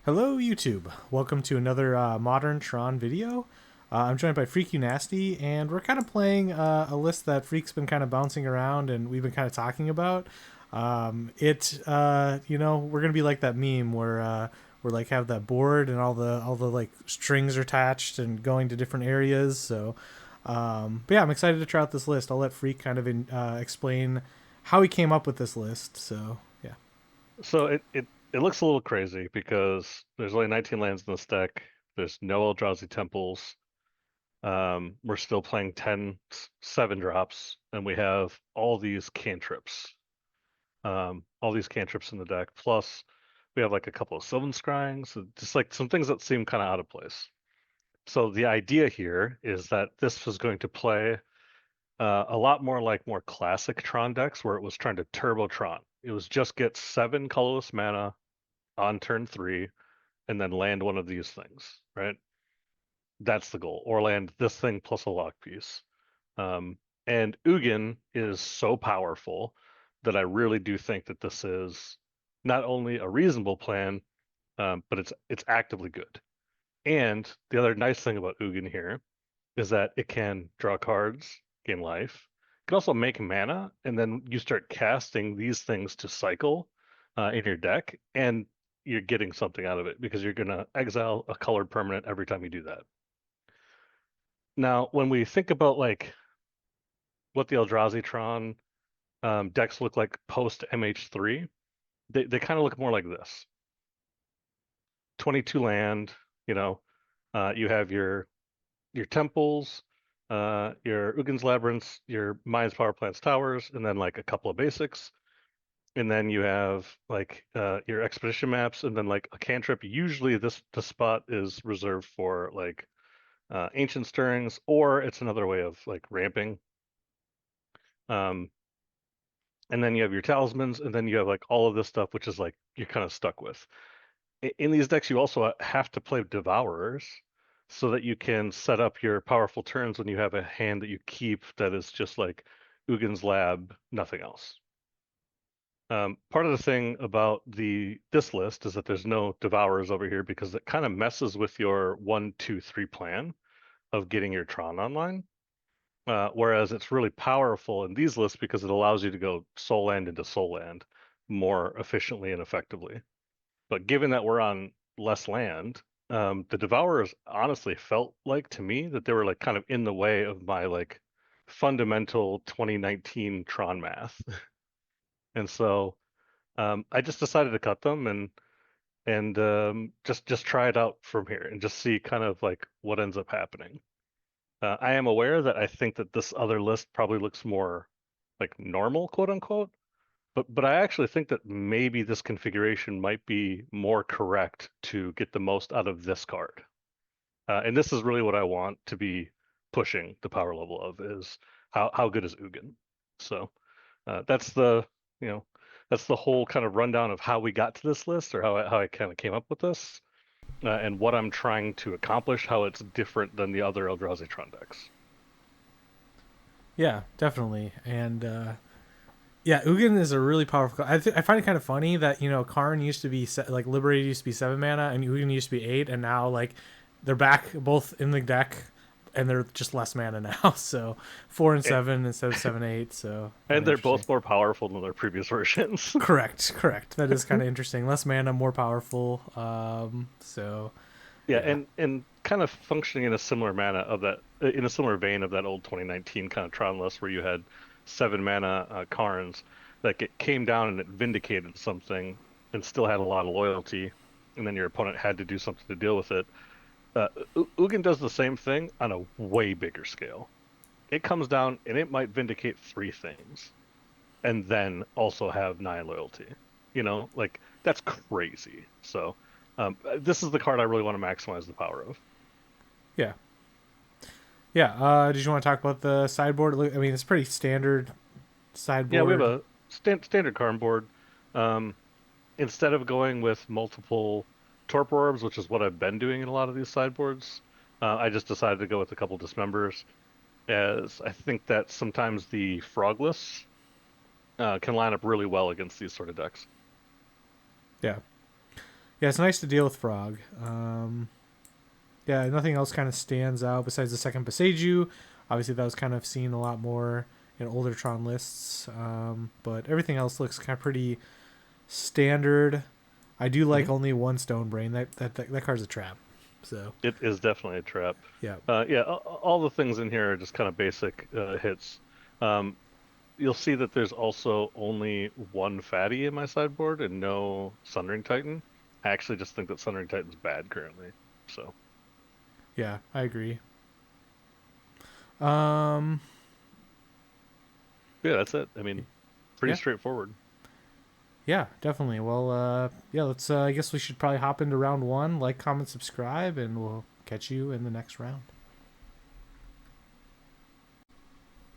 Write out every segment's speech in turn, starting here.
Hello YouTube, welcome to another Modern Tron video. I'm joined by Freaky Nasty, and we're kind of playing a list that Freak's been kind of bouncing around and we've been kind of talking about. We're gonna be like that meme where we're like have that board and all the like strings are attached and going to different areas. But yeah, I'm excited to try out this list. I'll let Freak kind of explain how he came up with this list. So yeah. So it looks a little crazy because there's only 19 lands in this deck. There's no Eldrazi temples. We're still playing 10 7 drops, and we have all these cantrips. All these cantrips in the deck. Plus, we have like a couple of Sylvan Scryings, just like some things that seem kind of out of place. So the idea here is that this was going to play a lot more like more classic Tron decks, where it was trying to turbo Tron. It was just get 7 colorless mana on turn 3 and then land one of these things, right? That's the goal. Or land this thing plus a lock piece. And Ugin is so powerful that I really do think that this is not only a reasonable plan, but it's actively good. And the other nice thing about Ugin here is that it can draw cards, gain life. It can also make mana, and then you start casting these things to cycle in your deck, and you're getting something out of it because you're going to exile a colored permanent every time you do that. Now, when we think about like what the Eldrazi Tron decks look like post MH3, they kind of look more like this: 22 land. You know, you have your temples, your Ugin's Labyrinths, your Mines, Power Plants, Towers, and then like a couple of basics. And then you have like your expedition maps, and then like a cantrip. Usually, the spot is reserved for like ancient stirrings, or it's another way of like ramping. Um, and then you have your talismans, and then you have like all of this stuff, which is like you're kind of stuck with. In these decks, you also have to play Devourers so that you can set up your powerful turns when you have a hand that you keep that is just like Ugin's Lab, nothing else. Part of the thing about this list is that there's no Devourers over here because it kind of messes with your 1, 2, 3 plan of getting your Tron online. Whereas it's really powerful in these lists because it allows you to go soul land into soul land more efficiently and effectively. But given that we're on less land, the Devourers honestly felt like to me that they were like kind of in the way of my like fundamental 2019 Tron math. And so I just decided to cut them and just try it out from here and just see kind of like what ends up happening. I am aware that I think that this other list probably looks more like normal, quote unquote, but I actually think that maybe this configuration might be more correct to get the most out of this card. And this is really what I want to be pushing the power level of is how good is Ugin. So that's the you know that's the whole kind of rundown of how we got to this list or how I kind of came up with this and what I'm trying to accomplish, how it's different than the other Eldrazi Tron decks. Yeah, definitely. And yeah, Ugin is a really powerful. I find it kind of funny that Karn used to be like Liberated used to be 7 mana, and Ugin used to be 8, and now like they're back both in the deck, and they're just less mana now. So 4 and 7 instead of 7, 8. So kind And of they're interesting. both more powerful than their previous versions. Correct. That is kind of interesting. Less mana, more powerful. Yeah, Yeah, and kind of functioning in a similar manner of that, in a similar vein of that old 2019 kind of Tron list where you had 7 mana Karns, like it came down and it vindicated something and still had a lot of loyalty, and then your opponent had to do something to deal with it. Ugin does the same thing on a way bigger scale. It comes down and it might vindicate 3 things and then also have 9 loyalty. Like that's crazy. So this is the card I really want to maximize the power of. yeah, yeah. Did you want to talk about the sideboard? I mean, it's pretty standard Yeah, we have sideboard. a standard card board. Um, Instead of going with multiple torpor orbs, which is what I've been doing in a lot of these sideboards, I just decided to go with a couple dismembers, as I think that sometimes the frogless can line up really well against these sort of decks. Yeah. Yeah, it's nice to deal with Frog. Yeah, nothing else kind of stands out besides the second Beseiju. Obviously, that was kind of seen a lot more in older Tron lists. But everything else looks kind of pretty standard. I do like only one Stone Brain. That card's a trap. So It is definitely a trap. yeah, Yeah, all the things in here are just kind of basic hits. Um, you'll see that there's also only one fatty in my sideboard and no Sundering Titan. I actually just think that Sundering Titan's bad currently. So yeah, I agree. Um, yeah, that's it. I mean, pretty yeah, straightforward. yeah, definitely. Well, yeah, let's. I guess we should probably hop into round one. Like, comment, subscribe, and we'll catch you in the next round.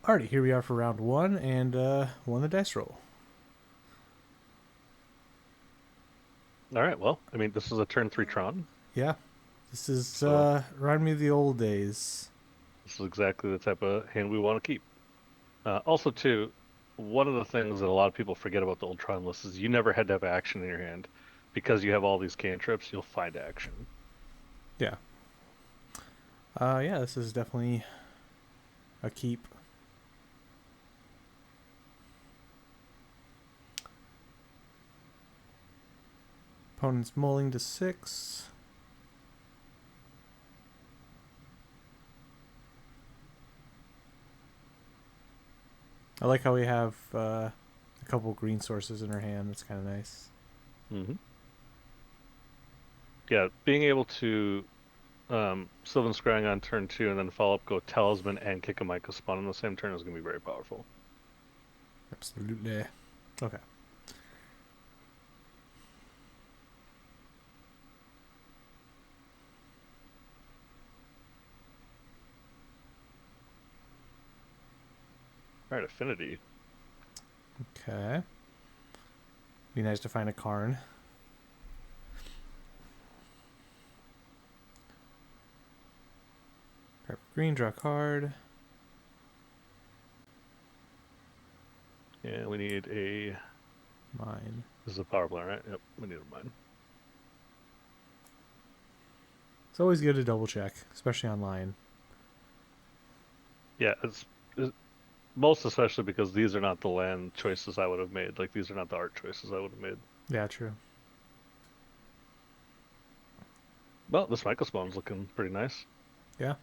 Alrighty, here we are for round one, and one the dice roll. All right, well, I mean, this is a turn 3 Tron, Yeah, this is so remind me of the old days. this is exactly the type of hand we want to keep. Also, too, one of the things that a lot of people forget about the old Tron list is you never had to have action in your hand. Because you have all these cantrips, you'll find action. Yeah. Yeah, this is definitely a keep. Opponent's mulling to 6. I like how we have a couple green sources in our hand. That's kind of nice. hmm Yeah, being able to Sylvan Scrying on turn 2 and then follow up, go Talisman and kick a Micah Spawn on the same turn is going to be very powerful. Absolutely. Okay. All right, Affinity. Okay. Be nice to find a Karn. Green, draw card. Yeah, we need a. Mine. This is a power play, right? Yep, we need a mine. It's always good to double check, especially online. Yeah, it's most especially because these are not the land choices I would have made. Like, these are not the art choices I would have made. Yeah, true. Well, this Micah Spawn's looking pretty nice. Yeah.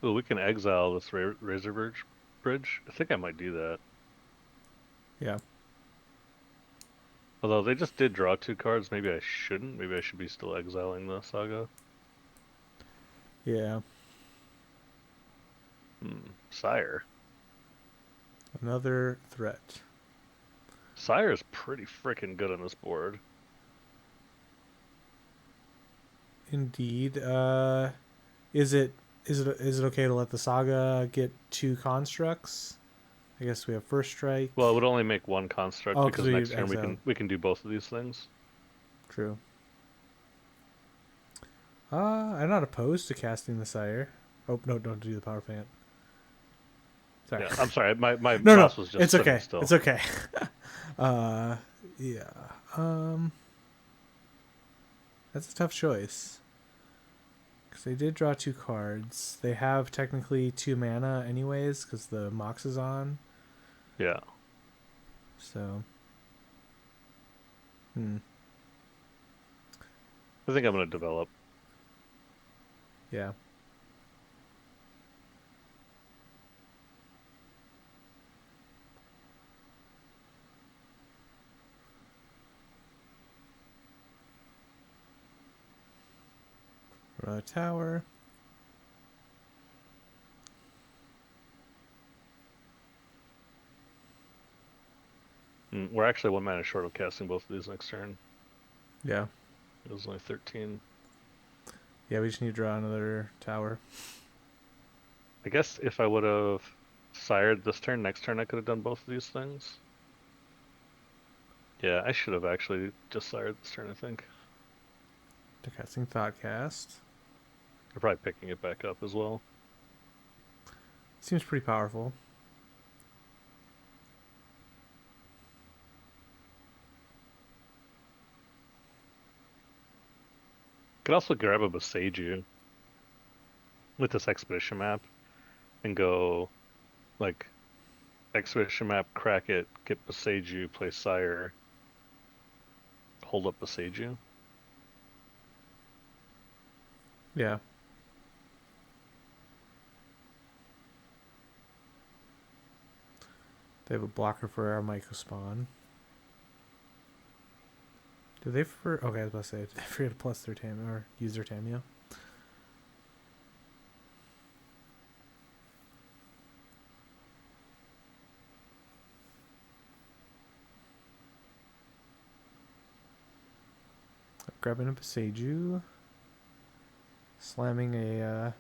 Ooh, we can exile this Razor Bridge. I think I might do that. Yeah. Although they just did draw 2 cards, maybe I shouldn't. Maybe I should be still exiling the Saga. Yeah. Sire. Another threat. Sire is pretty freaking good on this board. Indeed. Is it okay to let the Saga get 2 constructs? I guess we have first strike. Well, it would only make 1 construct Oh, because we next turn exiled. we can do both of these things. True. I'm not opposed to casting the Sire. Oh no, don't do the power plant. Sorry. Yeah, I'm sorry. My No, mouse was just it's sitting okay. still. It's okay. Yeah. That's a tough choice. Because they did draw 2 cards. They have technically 2 mana anyways, because the Mox is on. Yeah. So. I think I'm going to develop. Yeah. Draw a tower. We're actually 1 mana short of casting both of these next turn. Yeah. It was only 13. Yeah, we just need to draw another tower. I guess if I would have sired this turn, next turn I could have done both of these things. Yeah, I should have actually just sired this turn, I think. To casting Thoughtcast. I'm probably picking it back up as well. Seems pretty powerful. Could also grab a Boseiju with this expedition map and go like expedition map, crack it, get Boseiju, play Sire, hold up Boseiju. Yeah. They have a blocker for our Myco spawn. Do they for okay, I was about to say, did they forget to plus their Tam or use their Tamio? Grabbing a Boseiju. Slamming a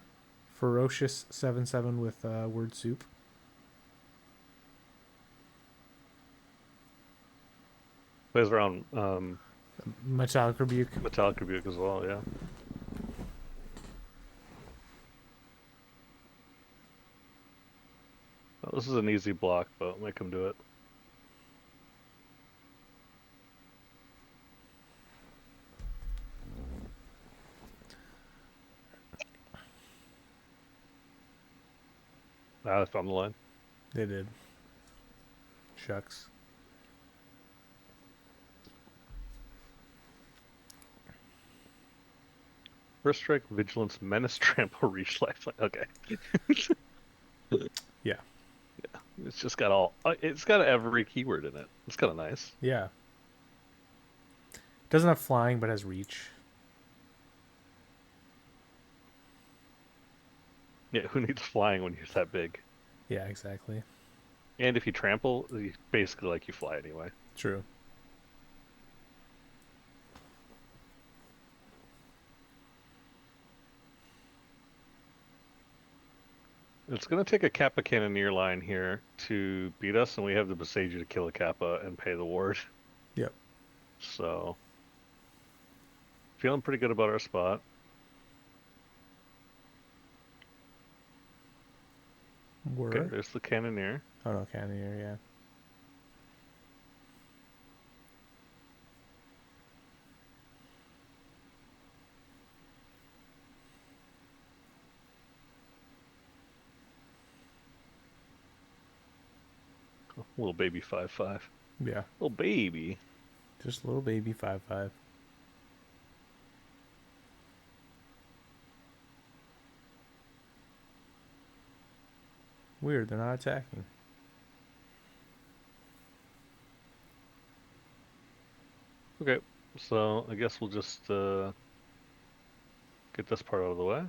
ferocious 7/7 with word soup. Plays around Metallic Rebuke. Metallic Rebuke as well, yeah. Well, this is an easy block, but make him do it. Now I found the line. They did. Shucks. First strike, vigilance, menace, trample, reach, lifeline. Okay. Yeah. Yeah. It's just got all. It's got every keyword in it. It's kind of nice. Yeah. Doesn't have flying, but has reach. Yeah. Who needs flying when you're that big? Yeah, exactly. And if you trample, you basically like you fly anyway. True. It's going to take a Kappa Cannoneer line here to beat us, and we have the Boseiju to kill a Kappa and pay the ward. Yep. So, feeling pretty good about our spot. Word. Okay, there's the Cannoneer. Oh no, Cannoneer, yeah. Little baby 5/5. Yeah. Little baby. Just a little baby 5/5. Weird, they're not attacking. Okay, so I guess we'll just get this part out of the way.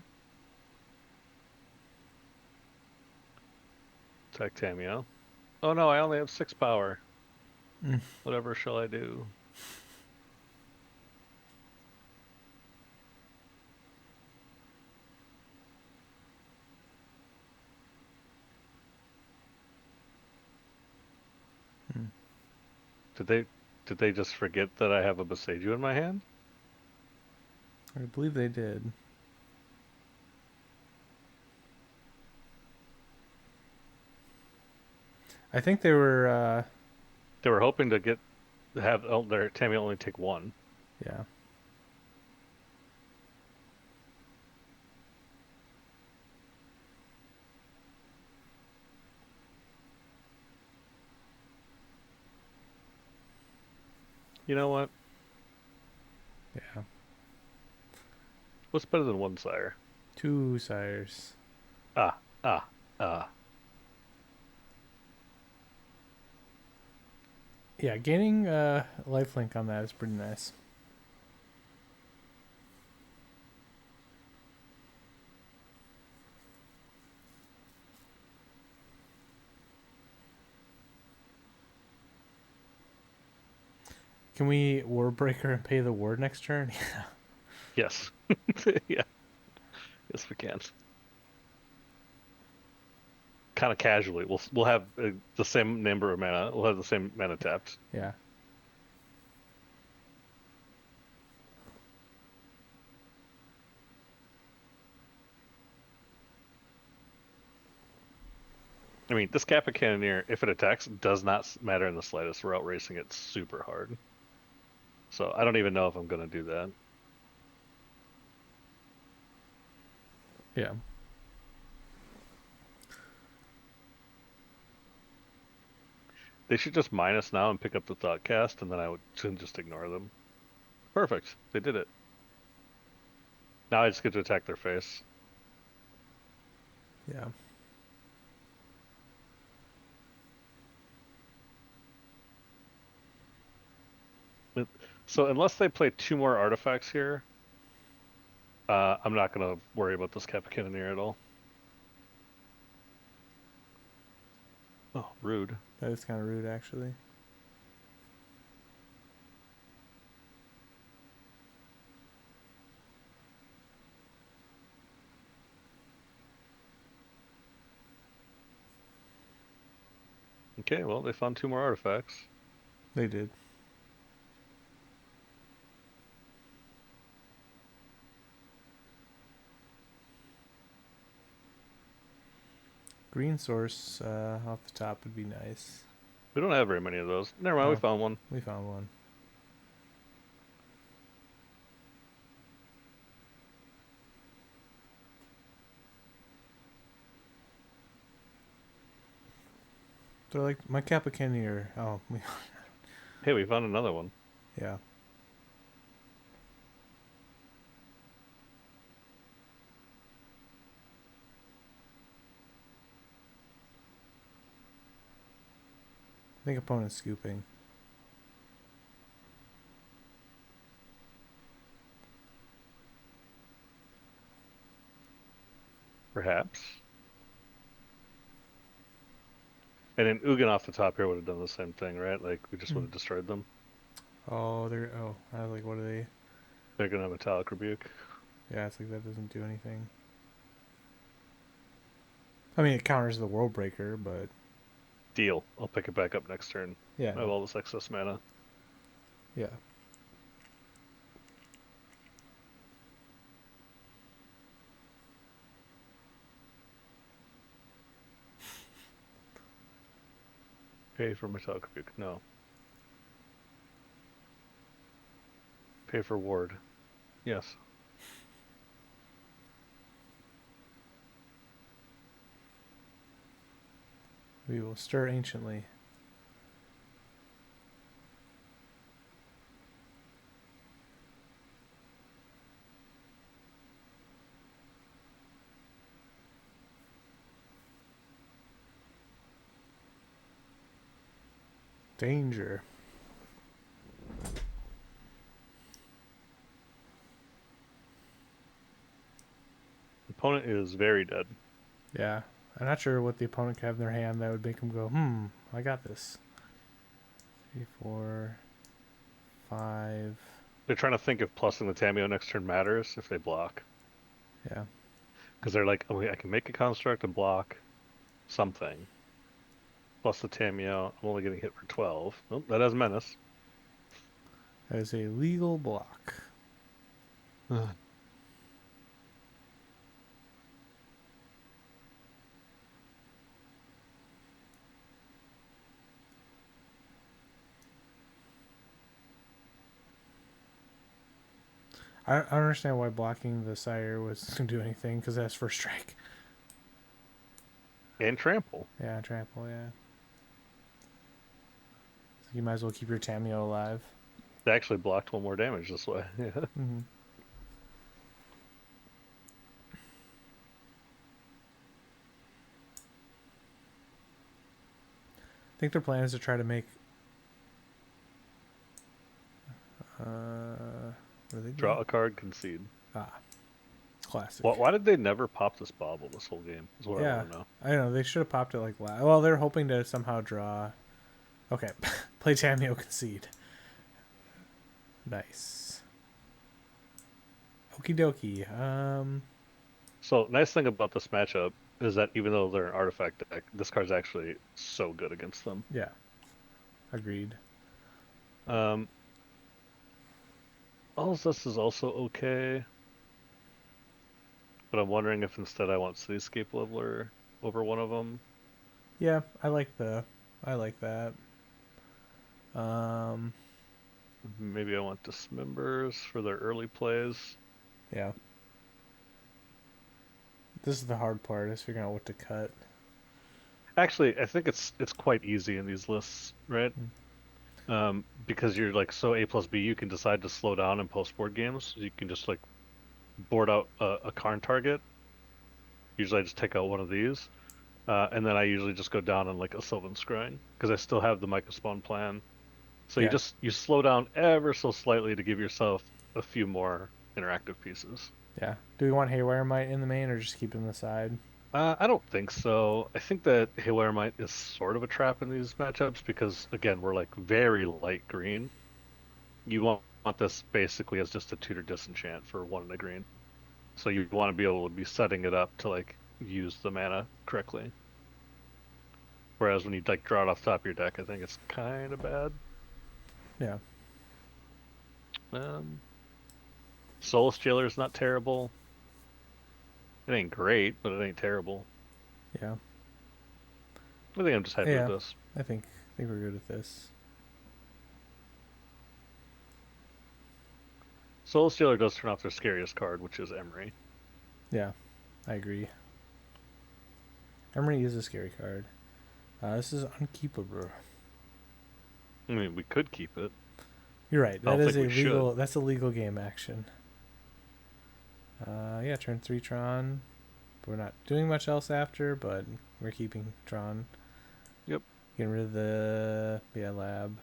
Attack Tamiyo. Oh no, I only have 6 power. Mm. Whatever shall I do? Hmm. Did they just forget that I have a Boseiju in my hand? I believe they did. I think they were They were hoping to have their Tamiyo only take 1. yeah. You know what? Yeah. What's better than 1 sire? 2 sires. Ah, ah, ah. Yeah, gaining lifelink on that is pretty nice. Can we Ward Breaker and pay the ward next turn? Yes. Yeah. Yes, we can. Kind of casually. We'll have the same number of mana. We'll have the same mana tapped. Yeah. I mean, this Kappa Cannoneer, if it attacks, does not matter in the slightest. We're outracing it super hard. So I don't even know if I'm going to do that. Yeah. They should just mine us now and pick up the thought cast, and then I would just ignore them. Perfect. They did it. Now I just get to attack their face. Yeah. So unless they play 2 more artifacts here, I'm not gonna worry about this Kappa Cannoneer at all. Oh, rude. That is kind of rude, actually. Okay, well, they found 2 more artifacts. They did. Green source off the top would be nice. We don't have very many of those. Never mind, we Oh, found one. we found one. They're like my Kappa Cannoneer. Oh, Hey, we found another one. yeah. I think opponent's scooping. Perhaps. And then Ugin off the top here would have done the same thing, right? Like, we just would Hmm. have destroyed them. Oh, they're. Oh, I was like, what are they? They're gonna have Metallic Rebuke. Yeah, it's like that doesn't do anything. I mean, it counters the World Breaker, but Deal. I'll pick it back up next turn. yeah, I have no, all this excess mana. yeah. Pay for Metallic Rebuke. No. Pay for Ward. Yes. We will stir anciently. Danger. Opponent is very dead. Yeah. I'm not sure what the opponent could have in their hand that would make them go, I got this. 3, 4, 5. They're trying to think if plussing the Tameo next turn matters if they block. Yeah. Because they're like, oh, I can make a construct and block something. Plus the Tameo, I'm only getting hit for 12. Oh, that has Menace. That is a legal block. I don't understand why blocking the Sire was going to do anything, because that's first strike. And Trample. Yeah, trample, yeah. So you might as well keep your Tameo alive. They actually blocked 1 more damage this way. Yeah. Mm-hmm. I think their plan is to try to make. What are they Draw doing? a card, concede. Ah, classic. Why did they never pop this bobble this whole game? Is what I Yeah, want to know. I don't know. They should have popped it like last. Well, they're hoping to somehow draw. Okay, play Tameo concede. Nice. Okie dokie. So, nice thing about this matchup is that even though they're an artifact deck, this card's actually so good against them. Yeah. Agreed. Um, all of this is also okay, but I'm wondering if instead I want Cityscape Leveler over one of them. Yeah, I like that. Um, Maybe I want Dismembers for their early plays. yeah. This is the hard part, is figuring out what to cut. Actually, I think it's quite easy in these lists, right? Mm. Because you're like so A plus B, you can decide to slow down in post board games. You can just like board out a Karn target. Usually, I just take out one of these, and then I usually just go down on like a Sylvan Scrying because I still have the Microspawn plan. So Yeah, you slow down ever so slightly to give yourself a few more interactive pieces. yeah. Do we want Haywire Might in the main or just keep it in the side? I don't think so. I think that Haywire Might is sort of a trap in these matchups because again, we're like very light green. You want this basically as just a tutor disenchant for one in a green. So you want to be able to be setting it up to like use the mana correctly. Whereas when you like draw it off the top of your deck, I think it's kind of bad. Yeah, Um, Soulless Jailer is not terrible. It ain't great, but it ain't terrible. yeah, I think I'm just happy with yeah. this. I think we're good with this. Soulless Jailer does turn off their scariest card, which is Emery. Yeah, I agree. Emery is a scary card. This is unkeepable. I mean, we could keep it. You're right. I That don't is think a we should. legal. That's a legal game action. Yeah, turn 3 Tron. We're not doing much else after, but we're keeping Tron. Yep. Getting rid of the lab.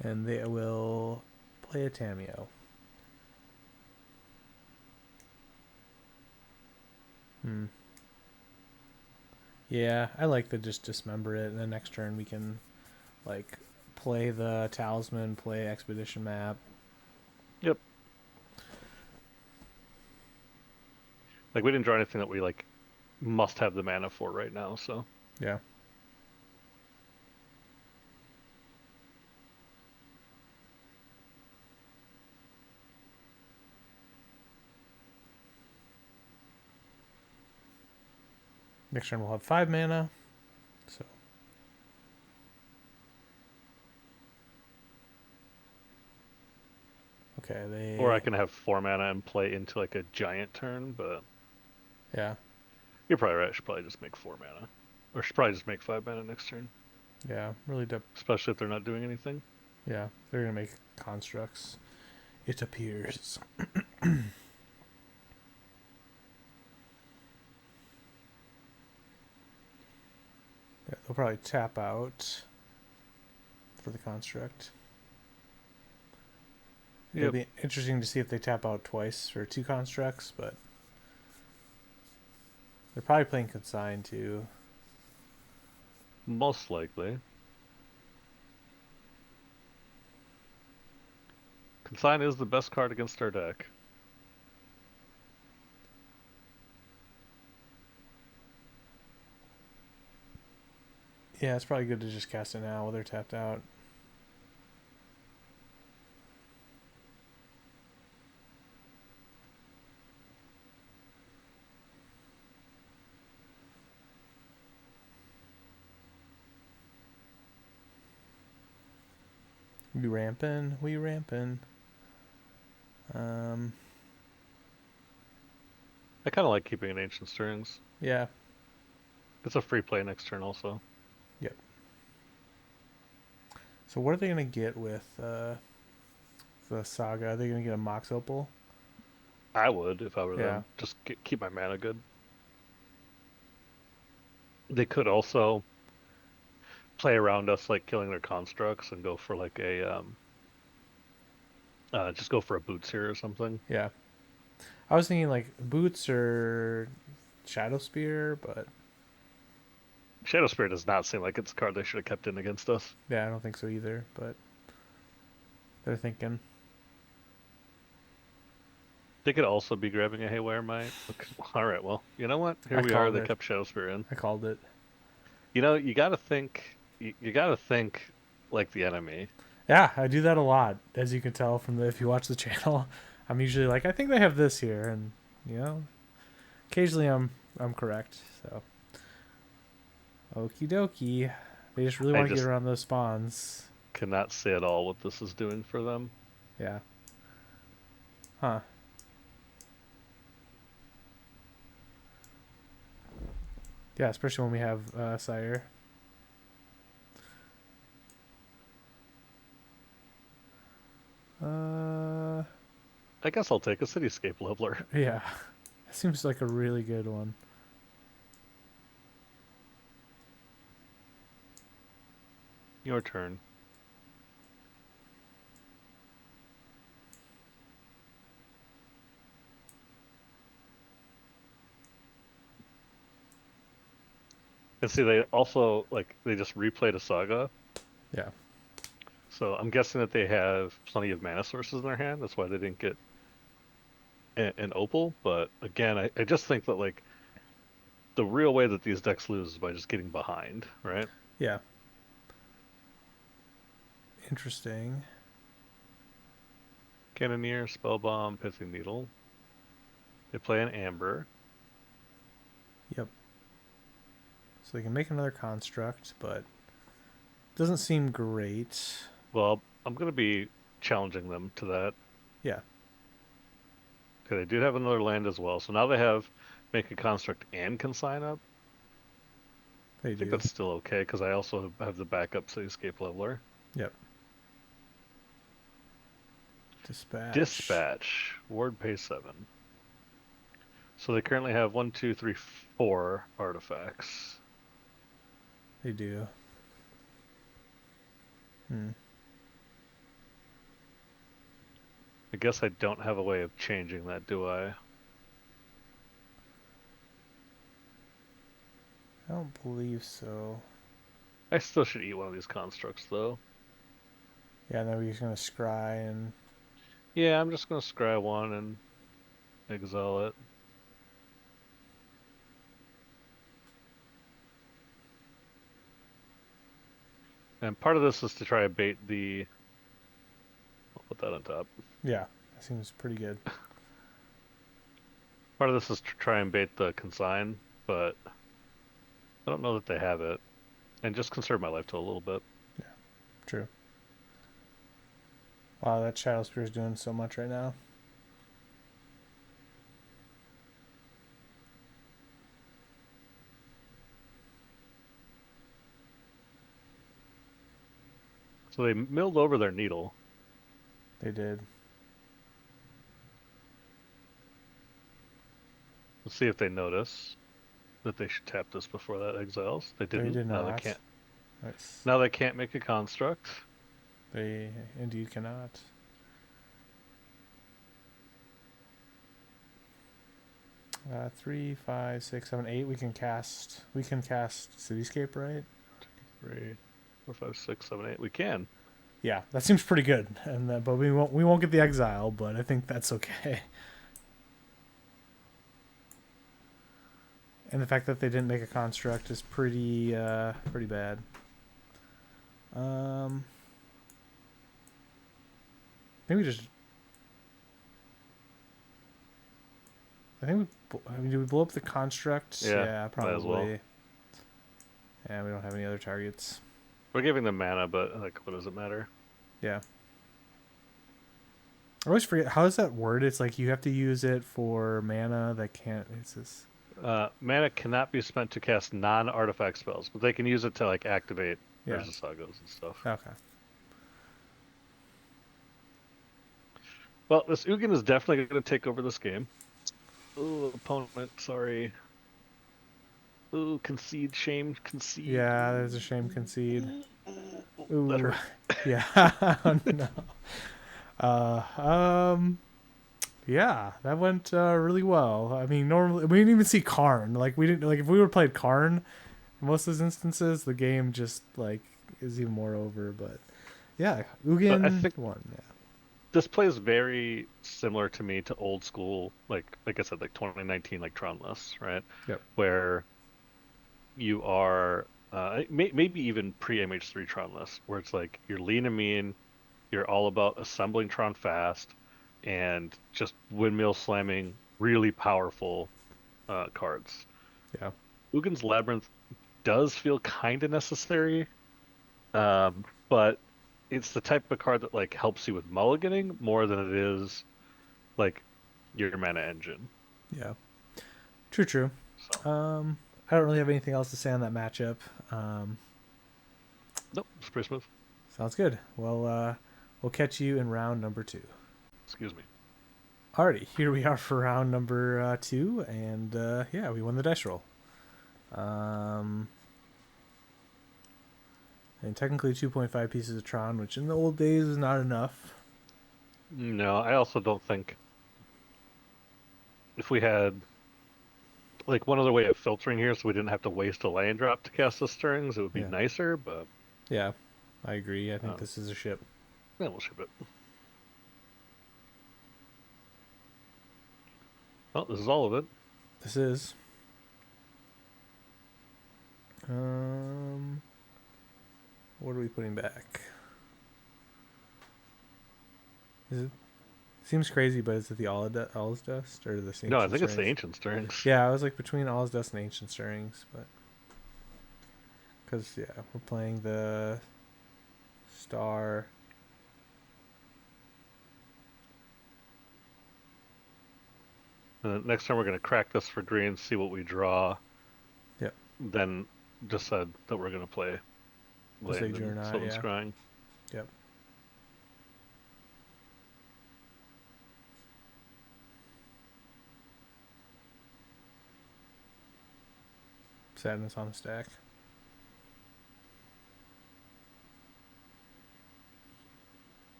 And they will play a Tameo. Hmm. Yeah, I like to just dismember it, and then next turn we can like play the talisman, play expedition map. Yep. Like we didn't draw anything that we like must have the mana for right now, so Yeah. Next turn we'll have 5 mana. So okay, or I they can have 4 mana and play into like a giant turn, but yeah. you're probably right. I should probably just make 4 mana. Or should probably just make 5 mana next turn. Yeah, really Especially if they're not doing anything. yeah, they're going to make constructs. It appears. Yeah, they'll probably tap out for the construct. It'll Yep. be interesting to see if they tap out twice for 2 constructs, but they're probably playing consign too. Most likely. Consign is the best card against our deck. Yeah, it's probably good to just cast it now while they're tapped out. We ramping, we ramping. Um, I kind of like keeping an Ancient Stirrings. yeah, It's a free play next turn also. yep. So what are they gonna get with the saga? Are they gonna get a Mox Opal? I would if I were Yeah, them. Just keep my mana good. They could also play around us like killing their constructs and go for like a just go for a boots here or something. yeah. I was thinking like boots or Shadow Spear, but Shadow Spirit does not seem like it's a card they should have kept in against us. yeah, I don't think so either. But they're thinking. They could also be grabbing a Haywire Might. Okay. All right, well, you know what? Here I we are. called They it. kept Shadow Spirit in. I called it. You know, you got to think. You got to think like the enemy. Yeah, I do that a lot, as you can tell from the if you watch the channel. I'm usually like, I think they have this here, and you know, occasionally I'm correct. So, okie dokie. They just really I want to get just around those spawns. cannot say at all what this is doing for them. Yeah. Huh. Yeah, especially when we have Sire. Uh, I guess I'll take a Cityscape Leveler. yeah. That seems like a really good one. Your turn. And see, they also they just replayed a Saga, Yeah. so I'm guessing that they have plenty of mana sources in their hand. That's why they didn't get an Opal. But again, I just think that the real way that these decks lose is by just getting behind, right? Yeah. Interesting. Cannoneer, Spellbomb, Pithing Needle. They play an Amber. Yep. So they can make another construct, but doesn't seem great. Well, I'm going to be challenging them to that. Yeah, Okay, they do have another land as well. So now they have make a construct and can sign up. they I think do. that's still okay because I also have the backup Cityscape Leveler. Yep. Dispatch. Dispatch. Ward pay 7. So they currently have 1, 2, 3, 4 artifacts. They do. Hmm. I guess I don't have a way of changing that, do I? I don't believe so. I still should eat one of these constructs though. Yeah, then we're just gonna scry and Yeah, I'm just gonna scry one and exile it. And part of this is to try to bait the. I'll put that on top. yeah, that seems pretty good. Part of this is to try and bait the consign, but I don't know that they have it. And just conserve my life to a little bit. Yeah, true. Wow, that Shadow Spear is doing so much right now. So they milled over their needle. They did. Let's see if they notice that they should tap this before that exiles. They They didn't. did Now they not. can't. Nice. Now they can't make a construct. They indeed cannot. Three, five, six, seven, eight. We can cast. We can cast Cityscape, right? 3, 4, 5, 6, 7, 8. We can. Yeah, that seems pretty good. And but we won't get the exile, but I think that's okay. And the fact that they didn't make a construct is pretty bad. Maybe just. I think I mean, do we blow up the construct? Yeah, might as well. Probably. Yeah, we don't have any other targets. We're giving them mana, but what does it matter? Yeah. I always forget how is that word. It's like you have to use it for mana that can't. It's this. Mana cannot be spent to cast non-artifact spells, but they can use it to activate Yeah. Urza Sagas and stuff. Okay. Well, this Ugin is definitely going to take over this game. Ooh, opponent, sorry. Ooh, concede, shame, concede. Yeah, there's a shame concede. Ooh. That hurt. Yeah. Oh, no. Yeah, that went really well. I mean, normally we didn't even see Karn. Like we didn't like if we would have played Karn, in most of those instances the game just is even more over. But yeah, But I Ugin think won. Yeah, this plays very similar to me to old school, like I said, 2019, Tron lists, right? yep, Where you are maybe even pre-MH3 Tron lists, where it's you're lean and mean, you're all about assembling Tron fast, and just windmill slamming really powerful cards. yeah, Ugin's Labyrinth does feel kind of necessary, but it's the type of card that helps you with mulliganing more than it is like your mana engine. Yeah. True. True. So I don't really have anything else to say on that matchup. Um, nope, it's pretty smooth. Sounds good. Well, we'll catch you in round number 2. Excuse me. Alrighty, here we are for round number 2, and yeah, we won the dice roll. And technically 2.5 pieces of Tron, which in the old days is not enough. No, I also don't think if we had like one other way of filtering here, so we didn't have to waste a land drop to cast the stirrings, it would be Yeah, nicer. But yeah, I agree. I think um, this is a ship. yeah, we'll ship it. Well, this is all of it. This is. Um, what are we putting back? Is it seems crazy, but is it the All's Dust or the No, I Ancient think it's the Stirrings? ancient stirrings. Yeah, I was like between All's Dust and Ancient Stirrings, but because yeah, we're playing the Star. And then next time we're gonna crack this for green, see what we draw. Yep, Then decide that we're gonna play the land Sigil or and not? Sylvan Yeah. Scrying. Yep. Sadness on the stack.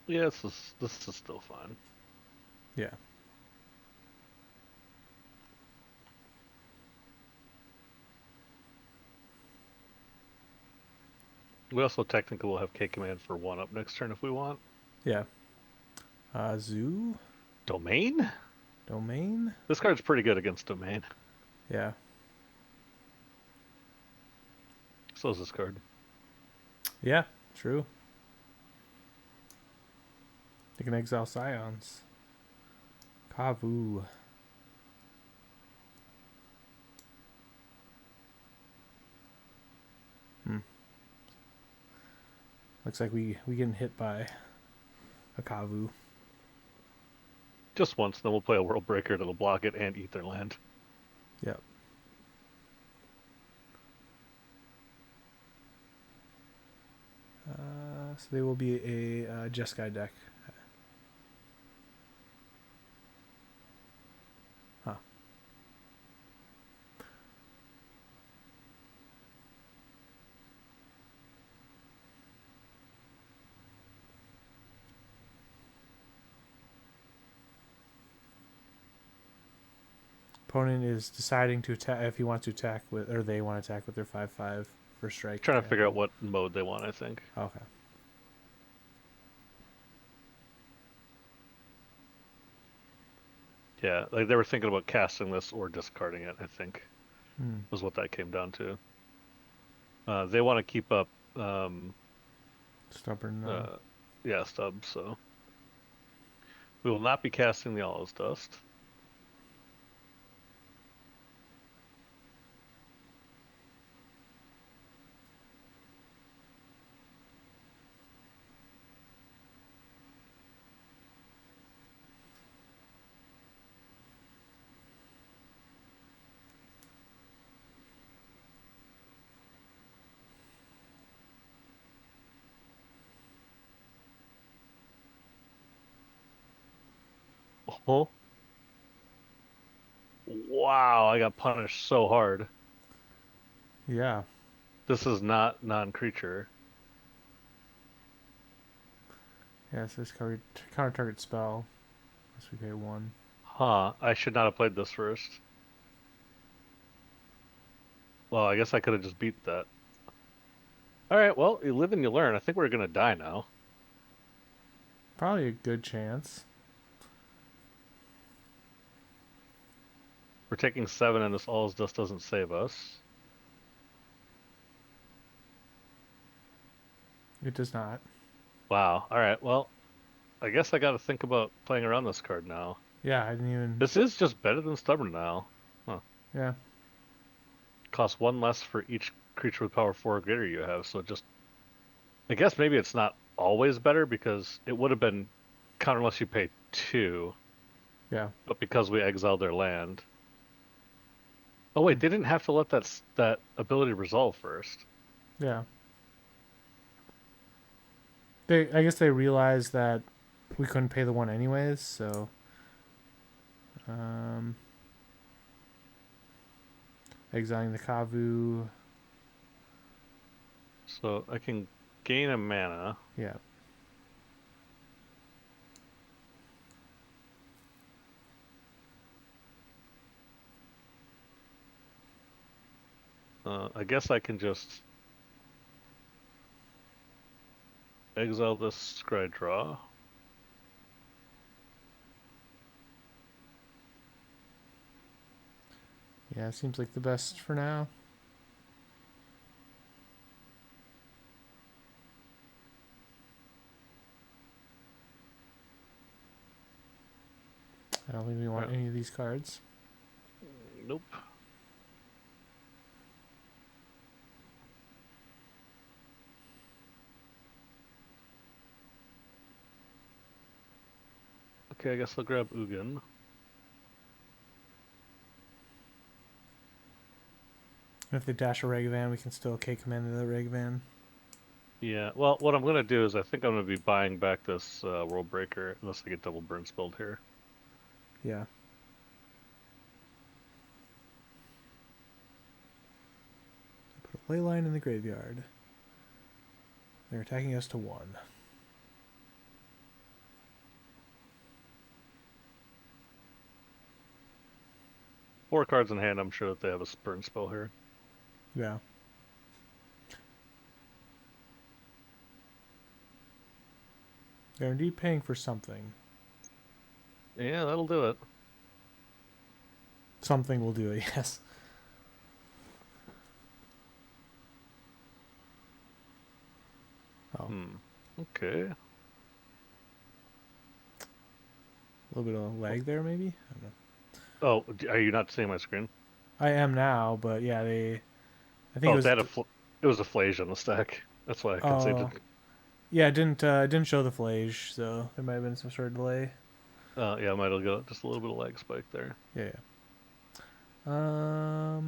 Yeah, this is still fine. Yeah. We also technically will have K command for 1 up next turn if we want. Yeah. Zoo Domain? Domain. This card's pretty good against Domain. Yeah. So is this card. Yeah. True. You can exile Scions. Kavu. Hmm. Looks like we getting hit by a Kavu. Just once, then we'll play a World Breaker that'll block it and eat their land. Yep. So they will be a Jeskai deck. Huh. Opponent is deciding to attack if he wants to attack with, or they want to attack with their 5/5 for strike. Trying to figure out what mode they want, I think. Okay. Yeah, like they were thinking about casting this or discarding it, I think, Hmm. was what that came down to. They want to keep up, Stubborn. uh, yeah, stubs, so we will not be casting the All's Dust. Oh, wow, I got punished so hard. Yeah. This is not non-creature. Yeah. It says counter target spell. Unless we pay 1. Huh, I should not have played this first. Well, I guess I could have just beat that. All right, well, you live and you learn. I think we're gonna die now. Probably a good chance. We're taking 7 and this All's Dust doesn't save us. It does not. Wow. All right, well, I guess I got to think about playing around this card now. Yeah. I didn't even. This is just better than Stubborn now. Huh. Yeah. Costs 1 less for each creature with power 4 or greater you have, so it just I guess maybe it's not always better because it would have been counter unless you pay 2. Yeah. but because we exiled their land. Oh wait, they didn't have to let that ability resolve first. Yeah. I guess they realized that we couldn't pay the one anyways, so um exiling the Kavu. So I can gain a mana. Yeah. I guess I can just exile this scry draw. Yeah, seems like the best for now. I don't think we want any of these cards. Nope. Okay, I guess I'll grab Ugin. If they dash a Ragavan, we can still cake them into the Ragavan. Yeah, well, what I'm gonna do is I think I'm gonna be buying back this World Breaker unless I get double burn spelled here. Yeah. Put a Leyline in the graveyard. They're attacking us to 1. 4 cards in hand, I'm sure that they have a burn spell here. Yeah. They're indeed paying for something. Yeah, that'll do it. Something will do it, yes. Oh. Okay. A little bit of lag there, maybe? I don't know. Oh, are you not seeing my screen? I am now, but yeah, they. I think it Oh, was. it was a Flage on the stack. That's why I conceded. Oh. Yeah, it didn't show the flage, so there might have been some sort of delay. Yeah, I might have got just a little bit of lag spike there. Yeah, yeah.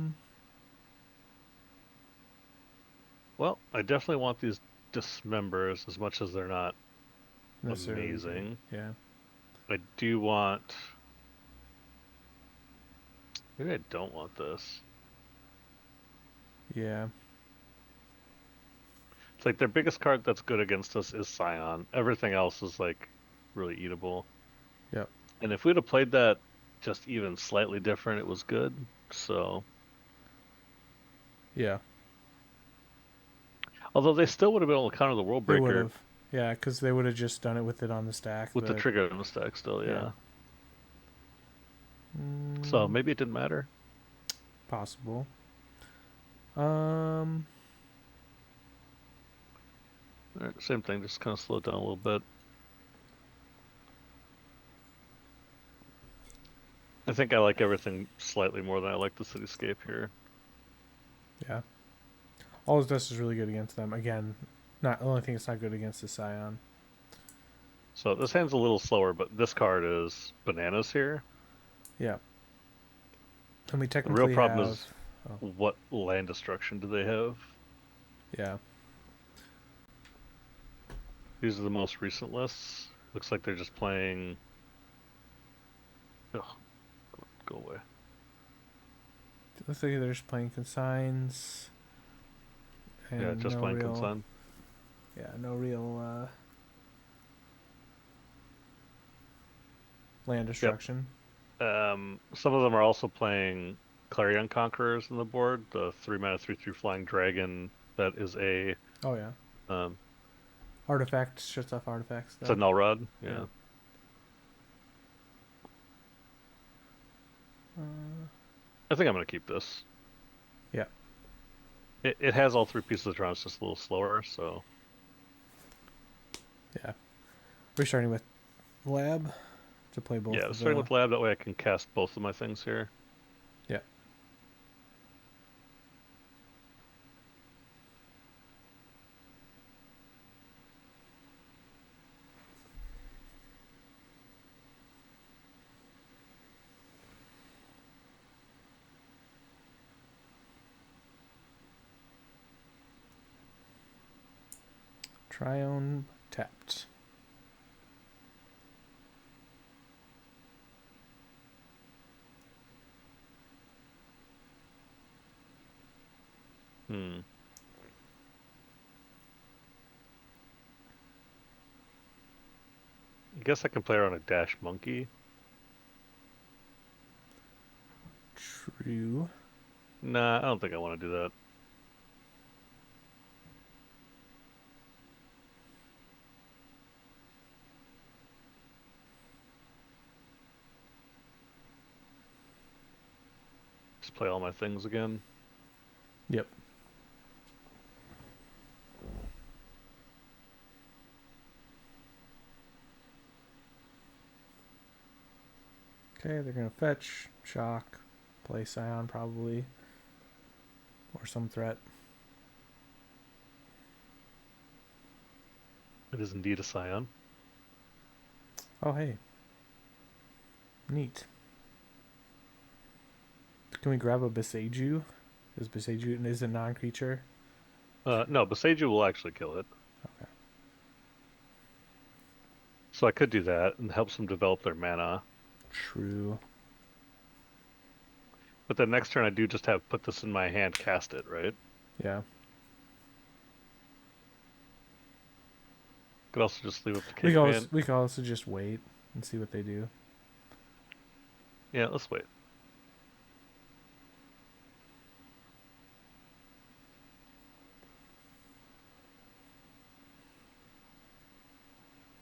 Well, I definitely want these dismembers as much as they're not Necessarily good. amazing. Yeah. I do want. Maybe I don't want this. Yeah. It's like their biggest card that's good against us is Scion. Everything else is like really eatable. Yep. And if we'd have played that just even slightly different, it was good. So, Yeah. although they still would have been able to counter the World They would Breaker have. Yeah, because they would have just done it with it on the stack, with the but trigger in the stack still, yeah. yeah. So maybe it didn't matter. Possible. Um. All right, same thing, just kind of slow it down a little bit. I think I like everything slightly more than I like the cityscape here. Yeah. All his dust is really good against them. Again, not the only thing it's not good against is Scion. So this hand's a little slower, but this card is bananas here. Yeah. And we The real technically problem have. is Oh, what land destruction do they have? yeah. These are the most recent lists. Looks like they're just playing. Ugh, go away. Looks like they're just playing consigns. And Yeah, just no playing real. Consign. Yeah, no real land Yep. destruction. Some of them are also playing Clarion Conquerors in the board, the 3 mana 3/3 flying dragon that is a Oh yeah. um Artifact shuts off artifact it's a stuff. null rod. Yeah. Yeah. I think I'm gonna keep this. Yeah. It has all 3 pieces of Tron, it's just a little slower, so Yeah. We're starting with lab to play both yeah, of starting the. with lab, that way I can cast both of my things here. Yeah. Trione tapped. Hmm. I guess I can play around a dash monkey. True. Nah, I don't think I want to do that. Just play all my things again. Yep. Okay, they're gonna fetch, shock, play Scion probably, or some threat. It is indeed a scion. Oh hey, neat. Can we grab a Beseiju? Is Beseiju is a non-creature? No, Boseiju will actually kill it. Okay. So I could do that and help them develop their mana. True. But then next turn I do just have put this in my hand, cast it, right? Yeah. Could also just leave up to We can caveman. also just wait and see what they do. Yeah, let's wait.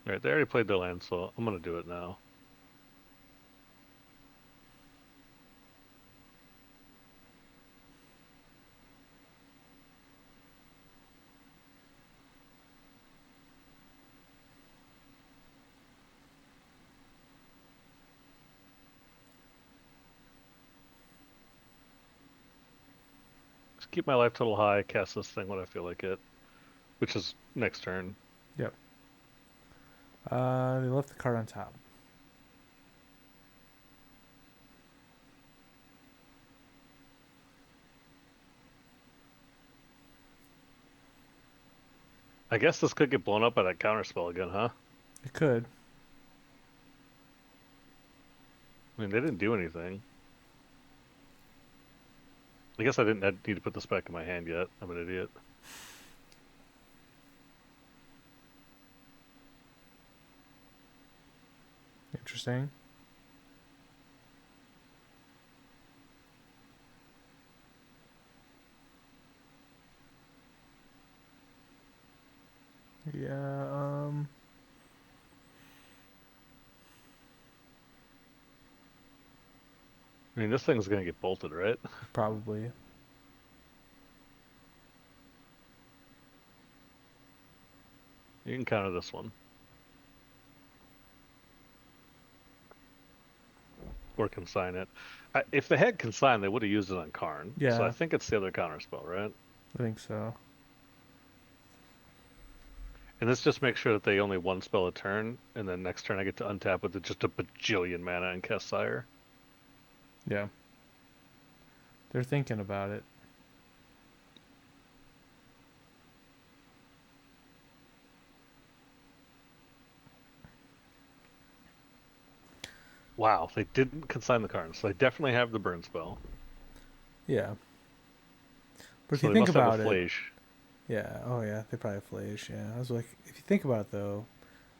All right, they already played their land, so I'm gonna do it now. Just keep my life total high, cast this thing when I feel like it, which is next turn. Yep. They left the card on top. I guess this could get blown up by that counterspell again, huh? It could. I mean, they didn't do anything. I guess I didn't need to put this back in my hand yet. I'm an idiot. Interesting. Yeah. I mean, this thing's gonna get bolted, right? Probably. You can counter this one. Or consign it. If they had consign, they would have used it on Karn. So I Yeah, think it's the other counterspell, right? I think so. And this just makes sure that they only one spell a turn, and then next turn I get to untap with just a bajillion mana and cast Sire. Yeah. They're thinking about it. Wow, they didn't consign the Karn, so they definitely have the burn spell. Yeah. But if So you they think must have a about it, Flash. yeah. Oh yeah, they probably have Flash. Yeah. I was like, if you think about it though,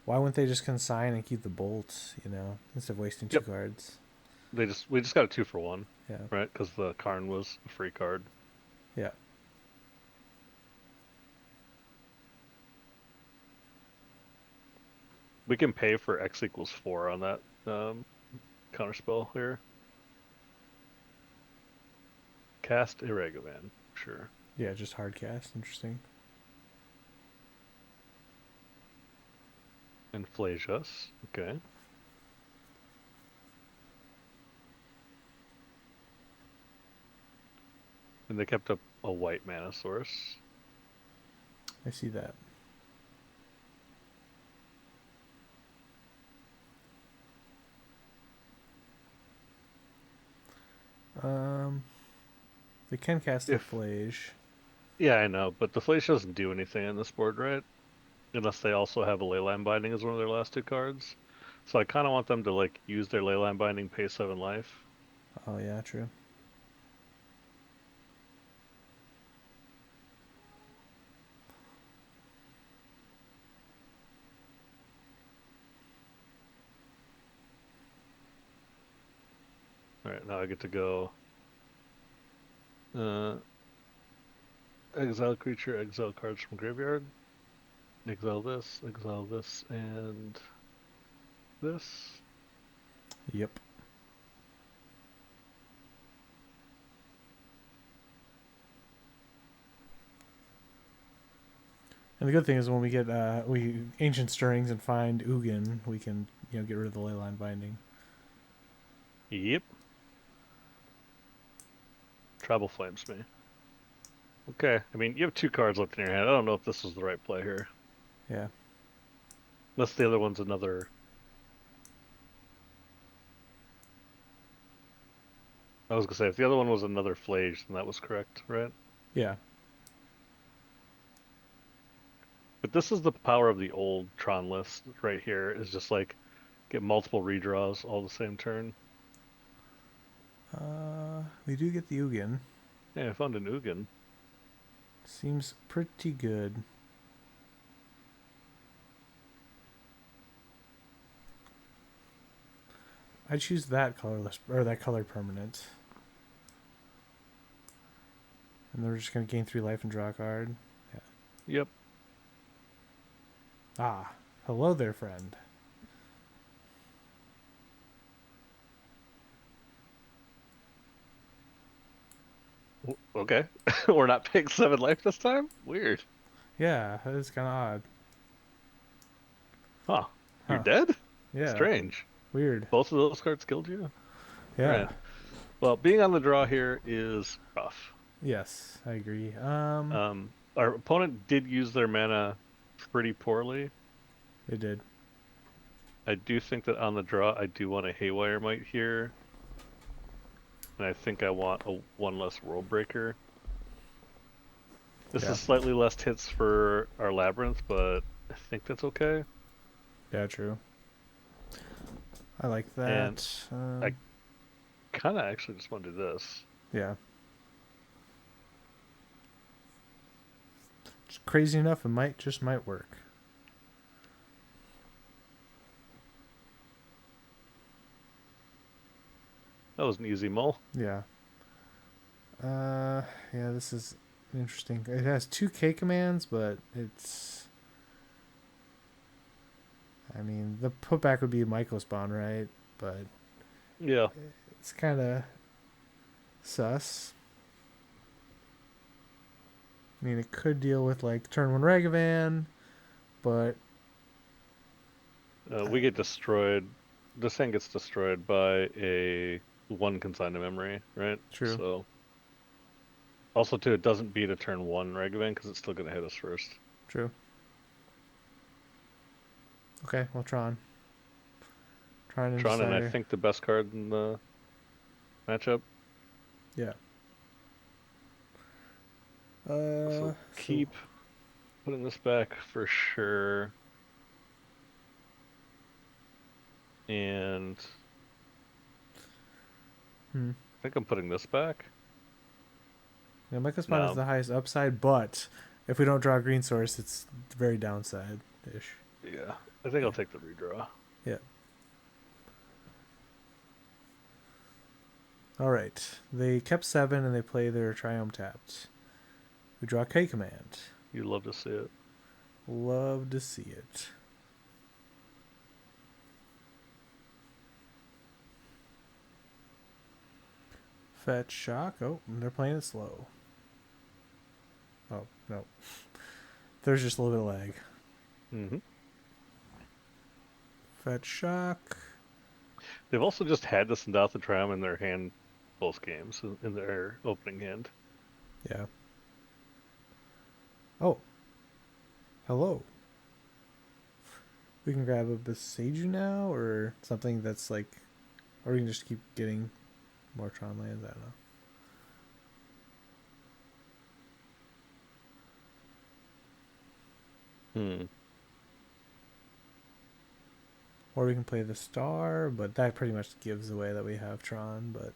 why wouldn't they just consign and keep the bolts? You know, instead of wasting two Yep, cards. we just got a 2-for-1, Yeah. right? Because the Karn was a free card. Yeah. We can pay for X equals 4 on that counterspell here. Cast Irreguvan, sure. Yeah. Just hard cast. Interesting. And Flageus, okay. And they kept up a white mana source. I see that. Um, they can cast a If Flage. Yeah, I know, but the Flash doesn't do anything on this board, right? unless they also have a Leyline Binding as one of their last 2 cards. So I kind of want them to like use their Leyline Binding, pay 7 life. Oh yeah, true. All right, now I get to go. Uh, exile creature, exile cards from graveyard. Exile this, and this. Yep. And the good thing is when we get we ancient stirrings and find Ugin, we can get rid of the leyline binding. Yep. Tribal Flames me. Okay, I mean, you have 2 cards left in your hand. I don't know if this was the right play here. Yeah. Unless the other one's another. I was gonna say, if the other one was another Flage, then that was correct, right? Yeah. But this is the power of the old Tron list right here, is just like get multiple redraws all the same turn. We do get the Ugin. Yeah, I found an Ugin. Seems pretty good. I choose that colorless or that color permanent. And they're just gonna gain 3 life and draw a card. Yeah. Yep. Ah, hello there, friend. Okay. We're not paying 7 life this time? Weird. Yeah, that is kind of odd. Huh. You're Huh. dead? Yeah. Strange. Weird. Both of those cards killed you? All Yeah. right. Well, being on the draw here is rough. Yes, I agree. Our opponent did use their mana pretty poorly. They did. I do think that on the draw, I do want a Haywire Might here. And I think I want a 1 less World Breaker. This Yeah. is slightly less hits for our Labyrinth, but I think that's okay. Yeah, true. I like And that. I kind of actually just want to do this. Yeah. It's crazy enough, it might work. That was an easy mull. Yeah. Yeah, this is interesting. It has 2 K commands, but it's. I mean, the putback would be Michael Spawn, right? But Yeah. it's kind of sus. I mean, it could deal with like turn 1 Ragavan, but We get destroyed. This thing gets destroyed by a 1 consign to memory, right? true. So. Also, too, it doesn't beat a turn 1 Ragavan because it's still going to hit us first. True. Okay, well, Tron. Tron and Tron, and I Decider. think the best card in the matchup. Yeah. So So keep putting this back for sure. And hmm. I think I'm putting this back. Yeah, Michael Spawn is No. the highest upside, but if we don't draw a green source, it's very downside ish. Yeah. I think Yeah. I'll take the redraw. Yeah. All right. They kept 7 and they play their Triumph tapped. We draw a K command. You'd love to see it. Love to see it. Fetch shock. Oh, they're playing it slow. Oh, no. There's just a little bit of lag. Mm-hmm. Fetch shock. They've also just had this Endowth of Triumph in their hand both games, in their opening hand. Yeah. Oh. Hello. We can grab a Beseiju now, or something that's like, or we can just keep getting more Tron lands. I don't know. Hmm. Or we can play the star, but that pretty much gives away that we have Tron, but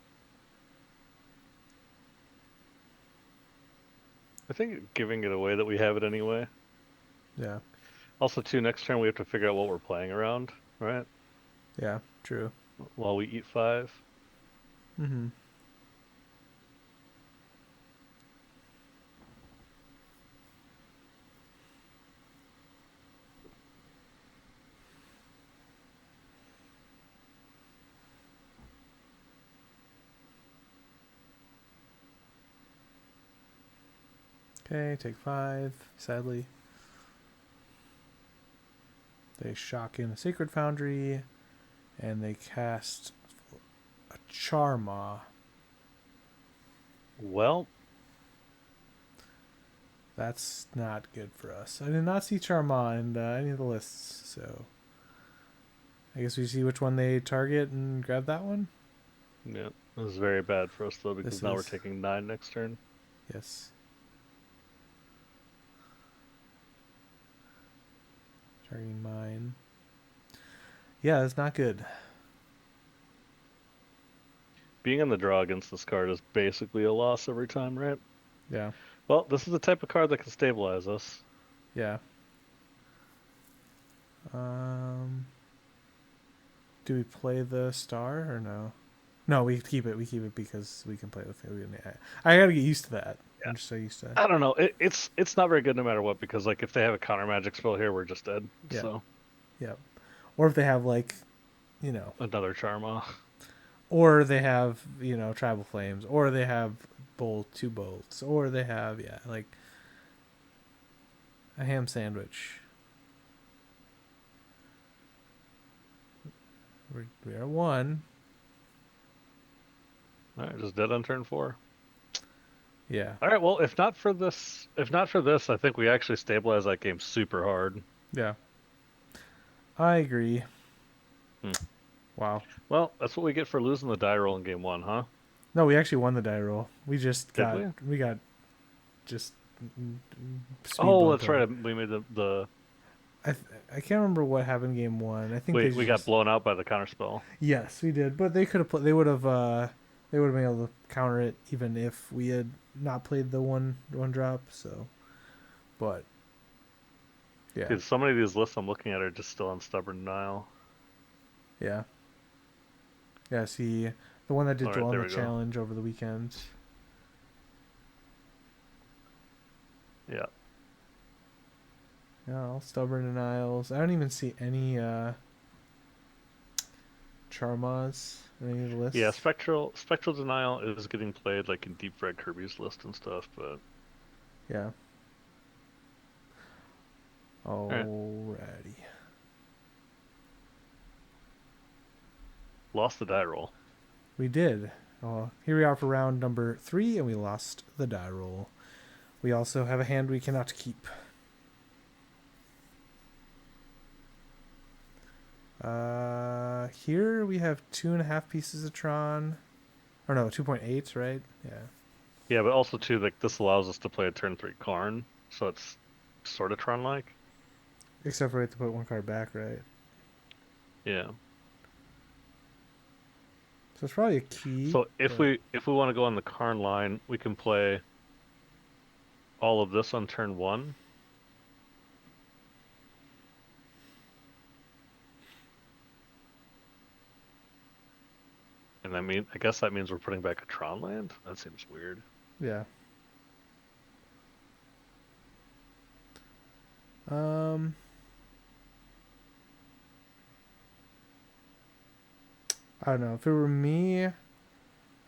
I think giving it away that we have it anyway. yeah. Also, too, next turn we have to figure out what we're playing around, right? Yeah, true. While we eat 5. Mm-hmm. Okay, take 5, sadly. They shock in a Sacred Foundry, and they cast a Charma. Well, That's not good for us. I did not see Charma in any of the lists, so I guess we see which one they target and grab that one. yeah, this is very bad for us though because This now we're is, taking 9 next turn. yes. Targeting mine. Yeah, that's not good. Being in the draw against this card is basically a loss every time, right? Yeah, Well, this is the type of card that can stabilize us. yeah. Um, do we play the star or no? No, we keep it. We keep it because we can play with it. I gotta get used to that. Yeah. I'm just so used to that. I don't know. It's not very good no matter what because like if they have a counter magic spell here, we're just dead. Yeah, So yeah. Or if they have like, you know, another Charma. or they have tribal flames, or they have two bolts, or they have like a ham sandwich. We are one. All right, just dead on turn 4. Yeah, All right, well, if not for this, I think we actually stabilize that game super hard. yeah. I agree. Hmm. Wow. Well, that's what we get for losing the die roll in game 1, huh? No, we actually won the die roll. We just Did got we? just speed Oh, bumped that's them. right. We made the I I can't remember what happened game one. I think they we got just blown out by the counter spell. yes we did, but they could have they would have they would have been able to counter it even if we had not played the one drop. So, but yeah, Because so many of these lists I'm looking at are just still on stubborn denial. yeah, yeah. See, the one that did All right, well in there the we go. challenge over the weekend. Yeah. Yeah, all stubborn denials. I don't even see any Charmas in any of the Yeah, lists. spectral denial is getting played like in Deep Red Kirby's list and stuff, but Yeah. all right. Alrighty. Lost the die roll. We did. Here we are for round number 3, and we lost the die roll. We also have a hand we cannot keep. Here we have 2.5 pieces of Tron. Or no, 2.8, right? Yeah. Yeah, but also too, like this allows us to play a turn 3 Karn, so it's sort of Tron-like. Except for we have to put one card back, right? Yeah. So it's probably a key. So if But we want to go on the Karn line, we can play all of this on turn 1. And I guess that means we're putting back a Tron land? That seems weird. yeah. Um. I don't know. If it were me, I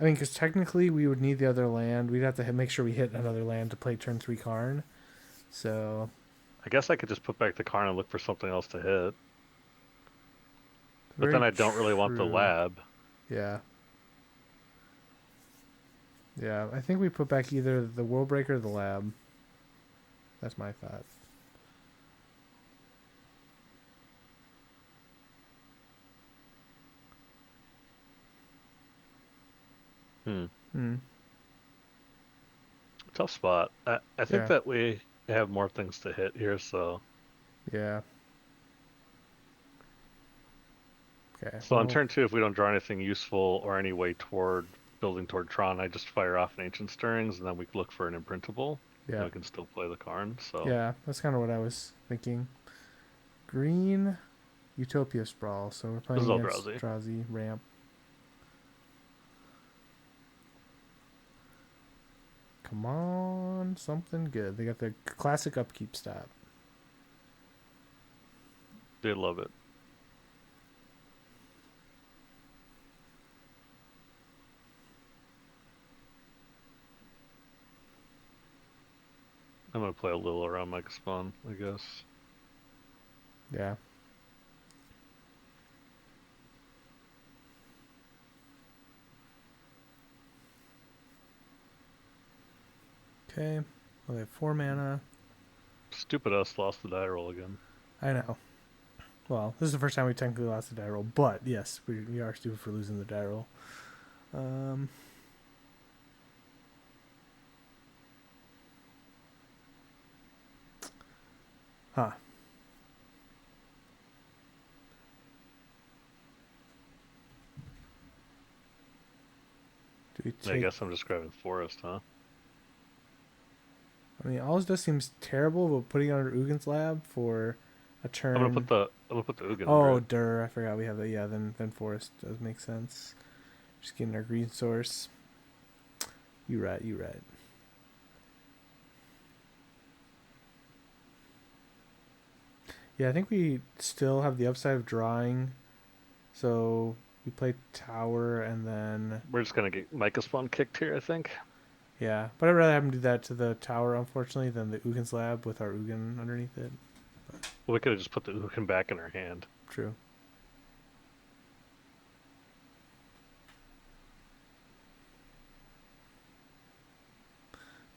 mean, because technically we would need the other land. We'd have to make sure we hit another land to play turn 3 Karn. So I guess I could just put back the Karn and look for something else to hit. But then very I don't really want the true. lab. Yeah. Yeah. I think we put back either the World Breaker or the Lab. That's my thought. Hmm. Hmm. Tough spot. I think Yeah. that we have more things to hit here, so Yeah. Okay. So on Well, turn 2, if we don't draw anything useful or any way toward building toward Tron, I just fire off an Ancient Stirrings, and then we look for an imprintable, and yeah. we can still play the Karn. So Yeah, that's kind of what I was thinking. Green Utopia Sprawl. So we're this playing is against Eldrazi. Drazi ramp. Come on, something good. They got the classic upkeep stat. They love it. I'm gonna play a little around Mega Spawn, I guess. Yeah. Okay. Well, they have 4 mana. Stupid us lost the die roll again. I know. Well, this is the first time we technically lost the die roll, but yes, we are stupid for losing the die roll. Um, huh. Do we I take? guess I'm just grabbing Forest, huh? I mean, all this does seems terrible, but putting it under Ugin's lab for a turn. I'm gonna put the Ugin under Oh, it. I forgot we have that. Yeah, then Forest does make sense. Just getting our green source. You right. You right. Yeah, I think we still have the upside of drawing. So we play tower and then We're just gonna get Micah Spawn kicked here, I think. yeah, but I'd rather have him do that to the tower, unfortunately, than the Ugin's lab with our Ugin underneath it. Well, we could have just put the Ugin back in our hand. True.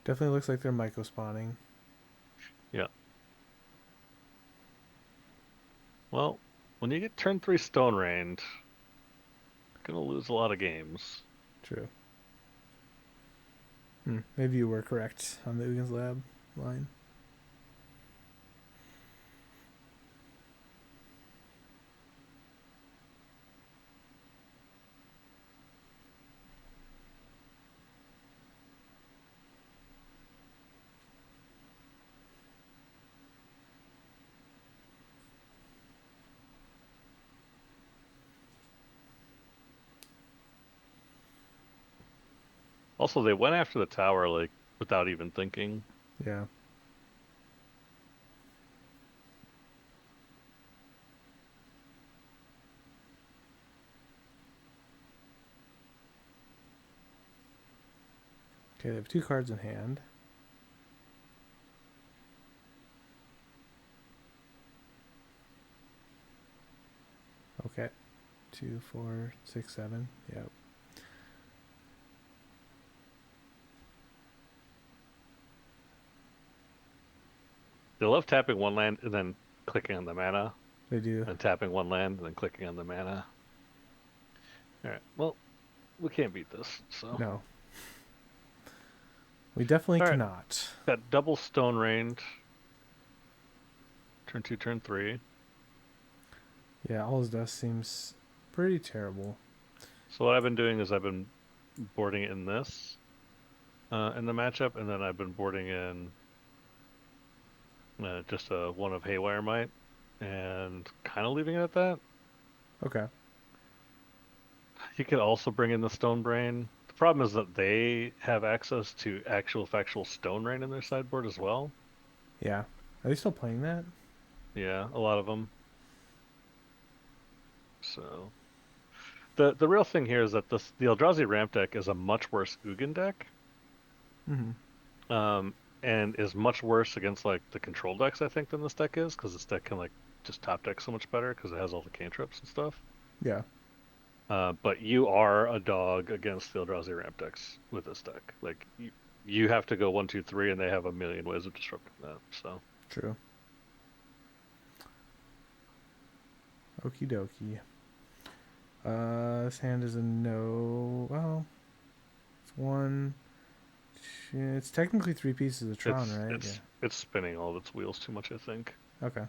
Definitely looks like they're myco spawning. Yeah. Well, when you get turn 3 Stone Rained, gonna lose a lot of games. True. Maybe you were correct on the Ugin's lab line. Also, they went after the tower like without even thinking. Yeah. Okay, they have 2 cards in hand. Okay. 2, 4, 6, 7. Yep. They love tapping one land and then clicking on the mana, They do. and tapping one land and then clicking on the mana. All right. Well, we can't beat this. So, No. We definitely all right. cannot. Got double Stone Rained. Turn 2, turn 3. Yeah, all his dust seems pretty terrible. So what I've been doing is I've been boarding in this in the matchup, and then I've been boarding in just a one of Haywire Might, and kind of leaving it at that. Okay. You could also bring in the Stone Brain. The problem is that they have access to actual factual Stone Rain in their sideboard as well. Yeah. Are they still playing that? Yeah, a lot of them. So the real thing here is that the Eldrazi ramp deck is a much worse Ugin deck, Mm-hmm. and is much worse against like the control decks I think than this deck is, because this deck can like just top deck so much better because it has all the cantrips and stuff. Yeah. But you are a dog against the Eldrazi ramp decks with this deck. Like you have to go 1, 2, 3, and they have a million ways of disrupting that. So True. Okie dokie. This hand is a no. Well, it's one. It's technically 3 pieces of Tron, it's right? it's it's spinning all of its wheels too much, I think. Yeah. Okay.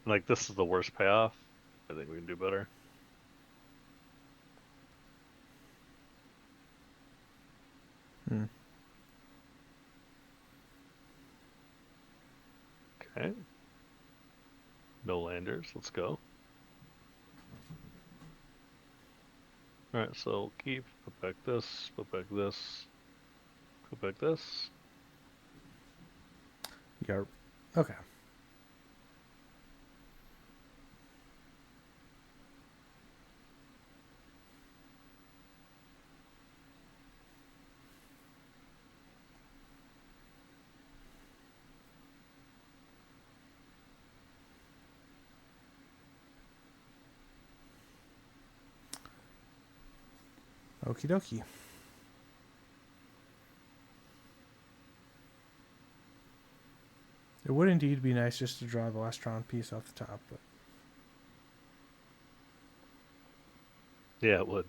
Like, this is the worst payoff. I think we can do better. Hmm. Okay. No landers. Let's go. All right, so keep, put back this, put back this, put back this. Yeah. Okay. Okie dokie. It would indeed be nice just to draw the last Tron piece off the top, but Yeah, it would.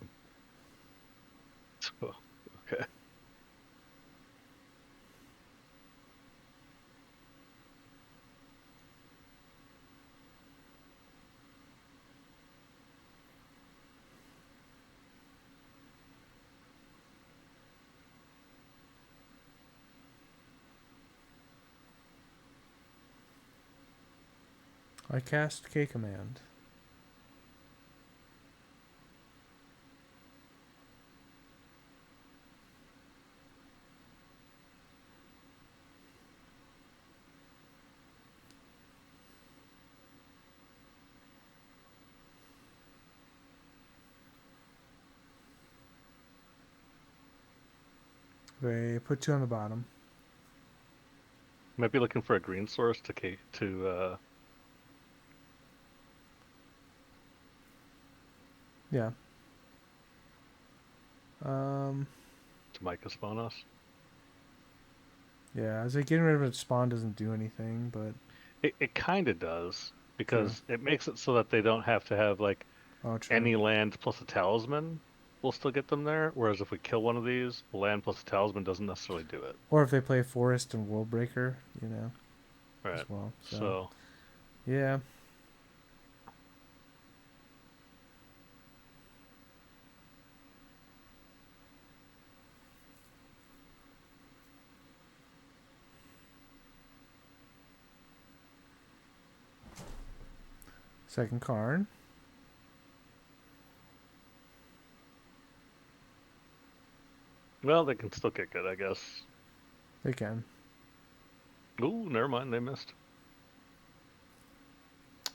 So, okay. I cast K command. They put 2 on the bottom. Might be looking for a green source Yeah. Um. to Micah spawn us. Yeah. As like getting rid of its spawn doesn't do anything, but It kind of does true. because it makes it so that they don't have to have like Oh, true. any land plus a talisman will still get them there. Whereas if we kill one of these, land plus a talisman doesn't necessarily do it. Or if they play Forest and World Breaker, you know, Right. as well. So So yeah. Second card. well, they can still kick it, I guess. They can. Ooh, never mind, they missed.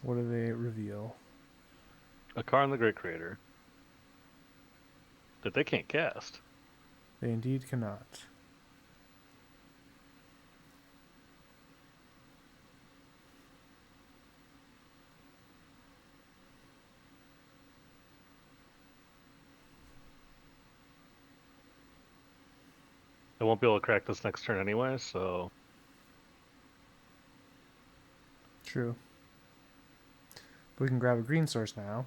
What do they reveal? A Karn the Great Creator that they can't cast. They indeed cannot. They won't be able to crack this next turn anyway, so True. But we can grab a green source now.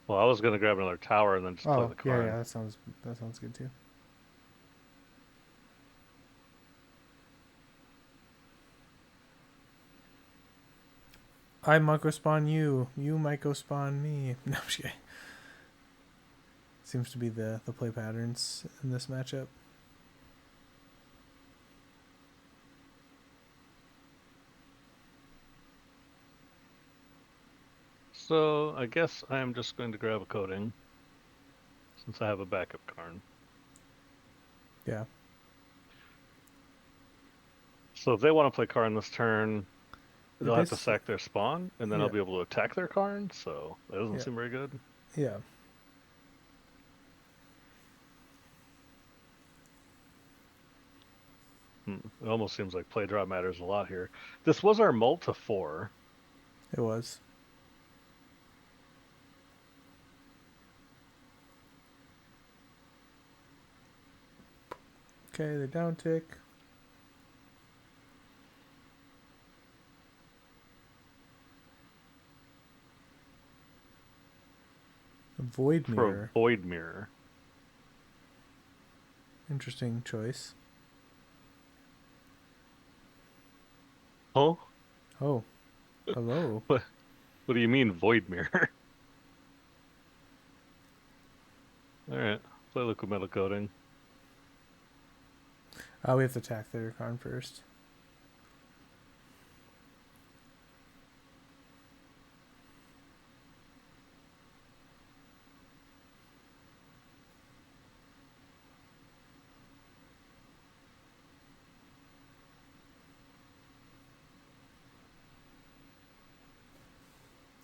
well, I was gonna grab another tower and then just play Oh, the yeah, Karn. yeah, that sounds good too. I Micro Spawn you. You Micro Spawn me. No, I'm just kidding. Seems to be the play patterns in this matchup. So I guess I'm just going to grab a coating since I have a backup Karn. Yeah. So if they want to play Karn this turn, It they'll have to bas- sack their spawn, and then I'll yeah. be able to attack their Karn. So that doesn't Yeah. seem very good. Yeah. It almost seems like play draw matters a lot here. This was our mult to 4. It was. Okay, the down tick. Void For a Mirror. Void Mirror. Interesting choice. Oh, Oh. Hello. What what do you mean void mirror? All right, play liquid metal coating. We have to attack their Karn first.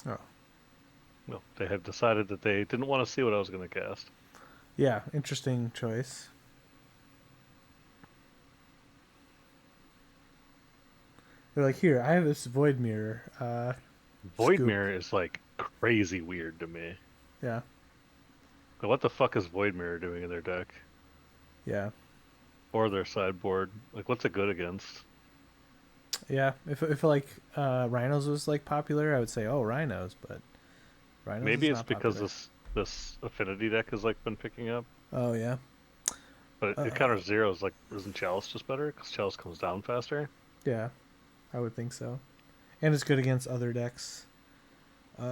Oh. Well, they had decided that they didn't want to see what I was going to cast. Yeah, interesting choice. They're like, here, I have this void mirror. Void Scoop. mirror is like crazy weird to me. Yeah, But what the fuck is void mirror doing in their deck yeah, or their sideboard? Like, what's it good against? yeah. If like rhinos was like popular, I would say oh rhinos, but rhinos Maybe is it's not because popular. this affinity deck has like been picking up, Oh yeah, but it counters zeros. Like, isn't Chalice just better? Because Chalice comes down faster. yeah. I would think so, and it's good against other decks. We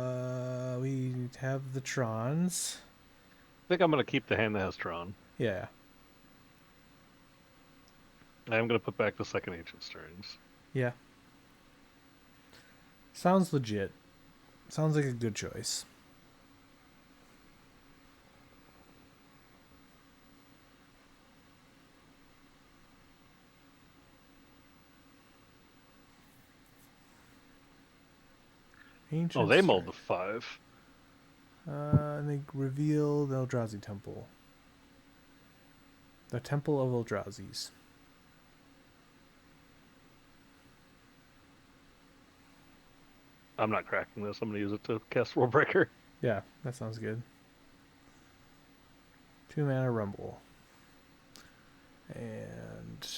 have the Trons. I think I'm gonna keep the hand that has Tron. Yeah, I am gonna put back the second Ancient Stirrings. yeah. Sounds legit. Sounds like a good choice. Oh, Ancient they mulled Stirring. the 5. And they reveal the Eldrazi Temple. The Temple of Eldrazi's. I'm not cracking this. I'm gonna use it to cast World Breaker. Yeah, that sounds good. 2 mana Rumble. And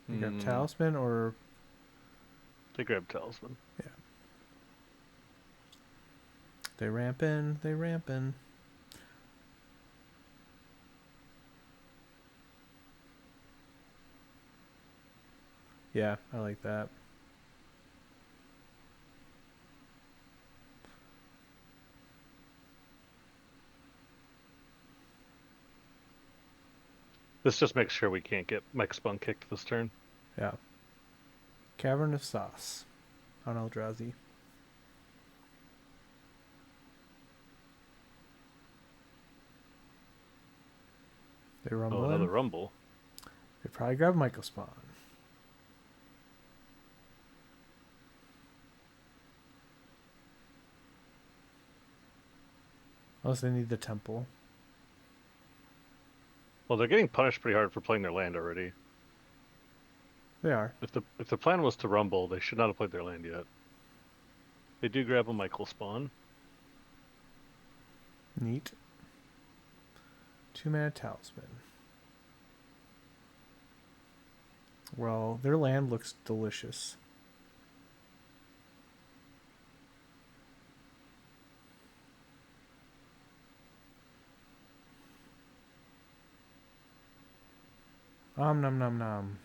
you grab Hmm. Talisman or They grab Talisman. yeah. They rampin', they rampin'. Yeah, I like that. This just makes sure we can't get Mike Spun kicked this turn. Yeah. Cavern of Sauce on Eldrazi. They Oh, rumble another in. Rumble. They probably grab Michael Spawn. Unless they need the temple. Well, they're getting punished pretty hard for playing their land already. They are. If the plan was to Rumble, they should not have played their land yet. They do grab a Michael Spawn. Neat. 2 mana Talisman. Well, their land looks delicious. Nom nom nom.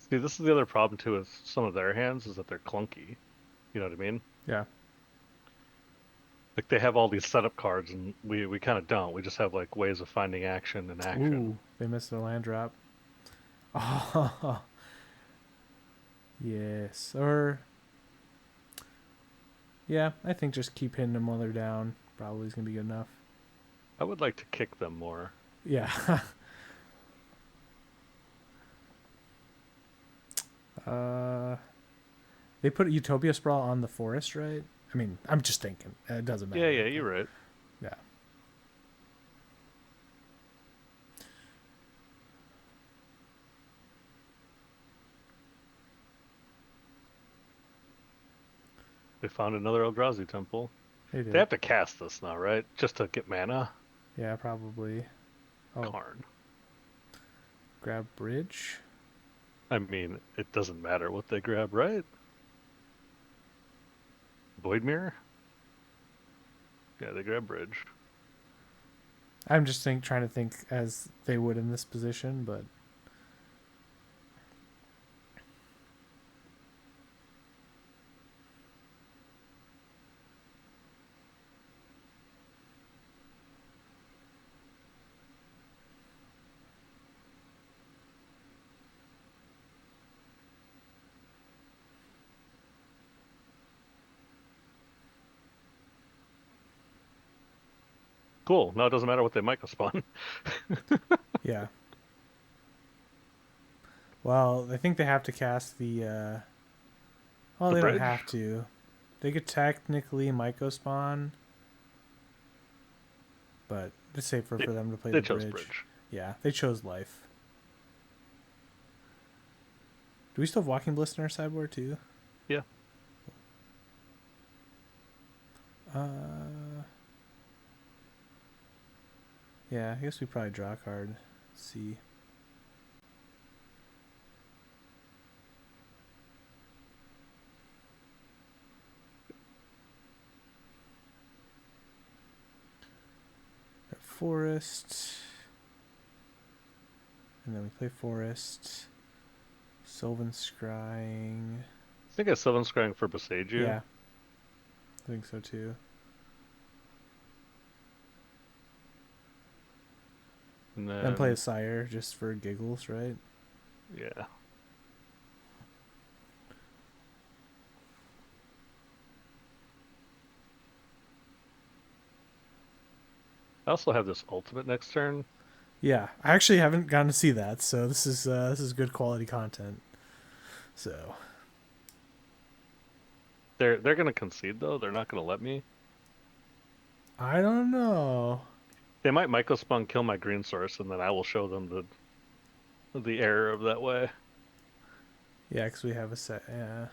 See, this is the other problem too with some of their hands is that they're clunky. You know what I mean? Yeah. Like they have all these setup cards, and we kind of don't. We just have like ways of finding action and action. Ooh, they missed their land drop. Oh, yes. Or, yeah, I think just keep hitting them while they're down. Probably is going to be good enough. I would like to kick them more. Yeah. uh, they put Utopia Sprawl on the forest, right? I mean, I'm just thinking. It doesn't Yeah, matter. yeah, you're But right. yeah. They found another Eldrazi temple. They They did. have to cast this now, right? Just to get mana. Yeah, probably. Oh, Karn. grab bridge. I mean, it doesn't matter what they grab, right? Void Mirror? Yeah, they grab Bridge. I'm just trying to think as they would in this position, but Cool. Now it doesn't matter what they micro spawn. yeah. Well, I think they have to cast the. Well, The they don't bridge? have to. They could technically myco spawn, but it's safer They, for them to play they the chose bridge. bridge. Yeah, they chose life. Do we still have Walking Bliss in our sideboard too? Yeah. Yeah, I guess we probably draw a card. Let's see. Forest. And then we play Forest. Sylvan Scrying. I think I Sylvan Scrying for Besage You. Yeah, I think so too. And Then play a then, Sire just for giggles, right? yeah. I also have this ultimate next turn. Yeah, I actually haven't gotten to see that, so this is good quality content. So They're gonna concede though. They're not gonna let me. I don't know. They might Mycospawn kill my green source, and then I will show them the error of that way. Yeah, because we have a set. Yeah,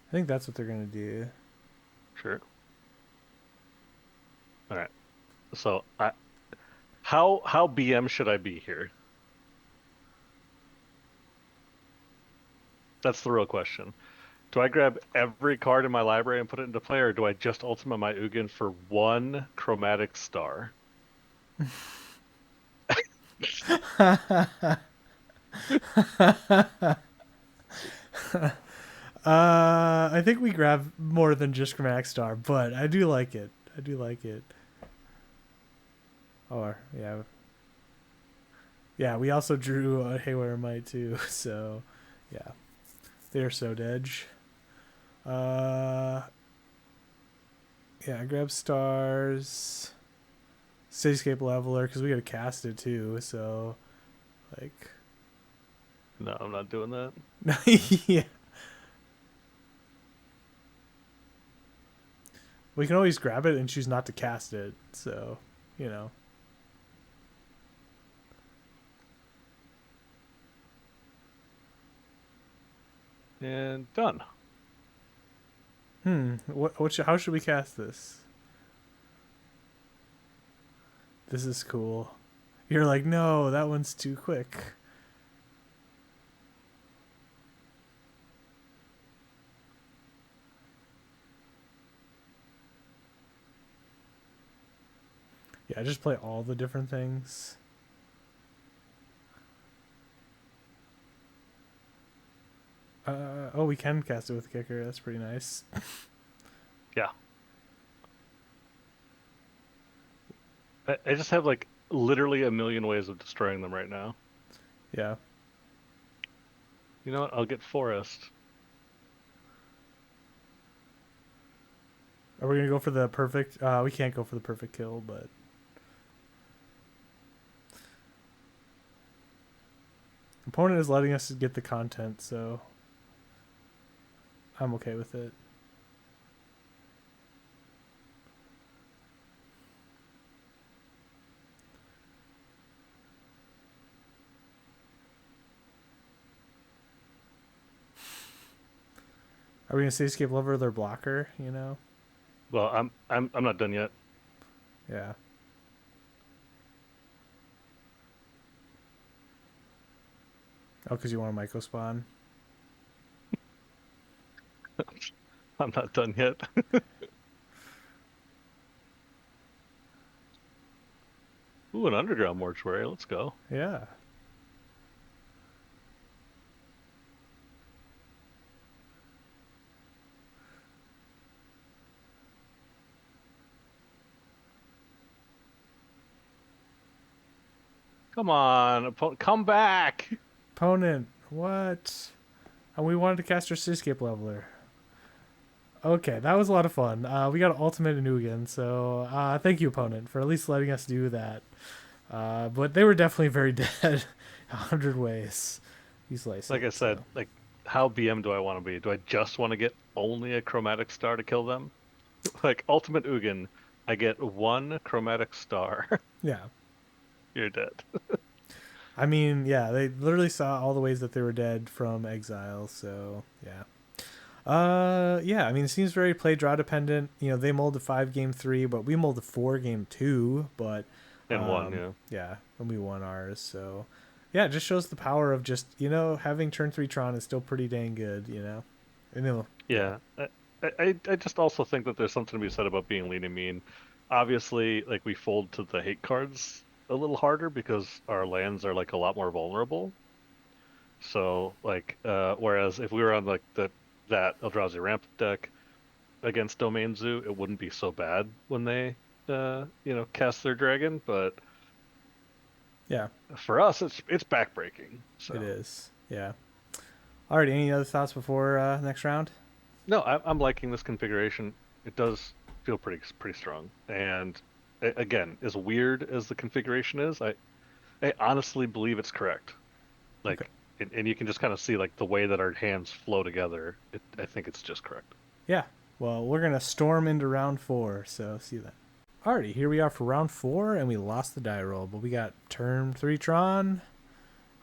I think that's what they're gonna do. Sure. All right. So how BM should I be here? That's the real question. Do I grab every card in my library and put it into play, or do I just ultimate my Ugin for one chromatic star? I think we grab more than just Chromatic Star, but I do like it. I do like it. Or yeah, yeah. We also drew a Haywire Might too. So yeah, they're so dead. Uh, yeah. Grab stars. Cityscape Leveler because we gotta cast it too. So like, No, I'm not doing that. yeah. We can always grab it and choose not to cast it. So you know. And done. How should we cast this? This is cool. You're like, no, that one's too quick. Yeah, just play all the different things. Oh, we can cast it with kicker. That's pretty nice. Yeah. I just have like literally a million ways of destroying them right now. Yeah. You know what? I'll get Forest. Are we gonna go for the perfect? We can't go for the perfect kill, but opponent is letting us get the content, so I'm okay with it. Are we gonna say escape lover their blocker? You know? Well, I'm not done yet. Yeah. Oh, because you want a Myco spawn. I'm not done yet. Ooh, an underground mortuary. Let's go. Yeah. Come on, opponent, come back. Opponent, what? And we wanted to cast our Cityscape Leveler. Okay, that was a lot of fun. We got Ultimate and Ugin, so thank you, opponent, for at least letting us do that. But they were definitely very dead, 100 ways. You slice Like it. I So said, like how BM do I want to be? Do I just want to get only a chromatic star to kill them? Like Ultimate Ugin, I get one chromatic star. yeah, You're dead. I mean, yeah, they literally saw all the ways that they were dead from exile. So yeah. Yeah. I mean, it seems very play draw dependent. You know, they molded 5 game 3, but we molded 4 game 2. But And one, yeah. yeah, and we won ours. So yeah, it just shows the power of just having turn 3 Tron is still pretty dang good. Yeah, Yeah. I just also think that there's something to be said about being lean and mean. Obviously, like we fold to the hate cards a little harder because our lands are like a lot more vulnerable. So like whereas if we were on like that Eldrazi ramp deck against Domain Zoo, it wouldn't be so bad when they cast their dragon, but yeah, for us it's backbreaking. it So is. Yeah. Alright, any other thoughts before next round? no, I'm liking this configuration. It does feel pretty strong. And again, as weird as the configuration is, I honestly believe it's correct. Okay. Like and you can just kind of see like the way that our hands flow together. I think it's just correct. Yeah. Well, we're gonna storm into round 4, so see you then. Alrighty, here we are for round 4, and we lost the die roll, but we got turn 3 Tron.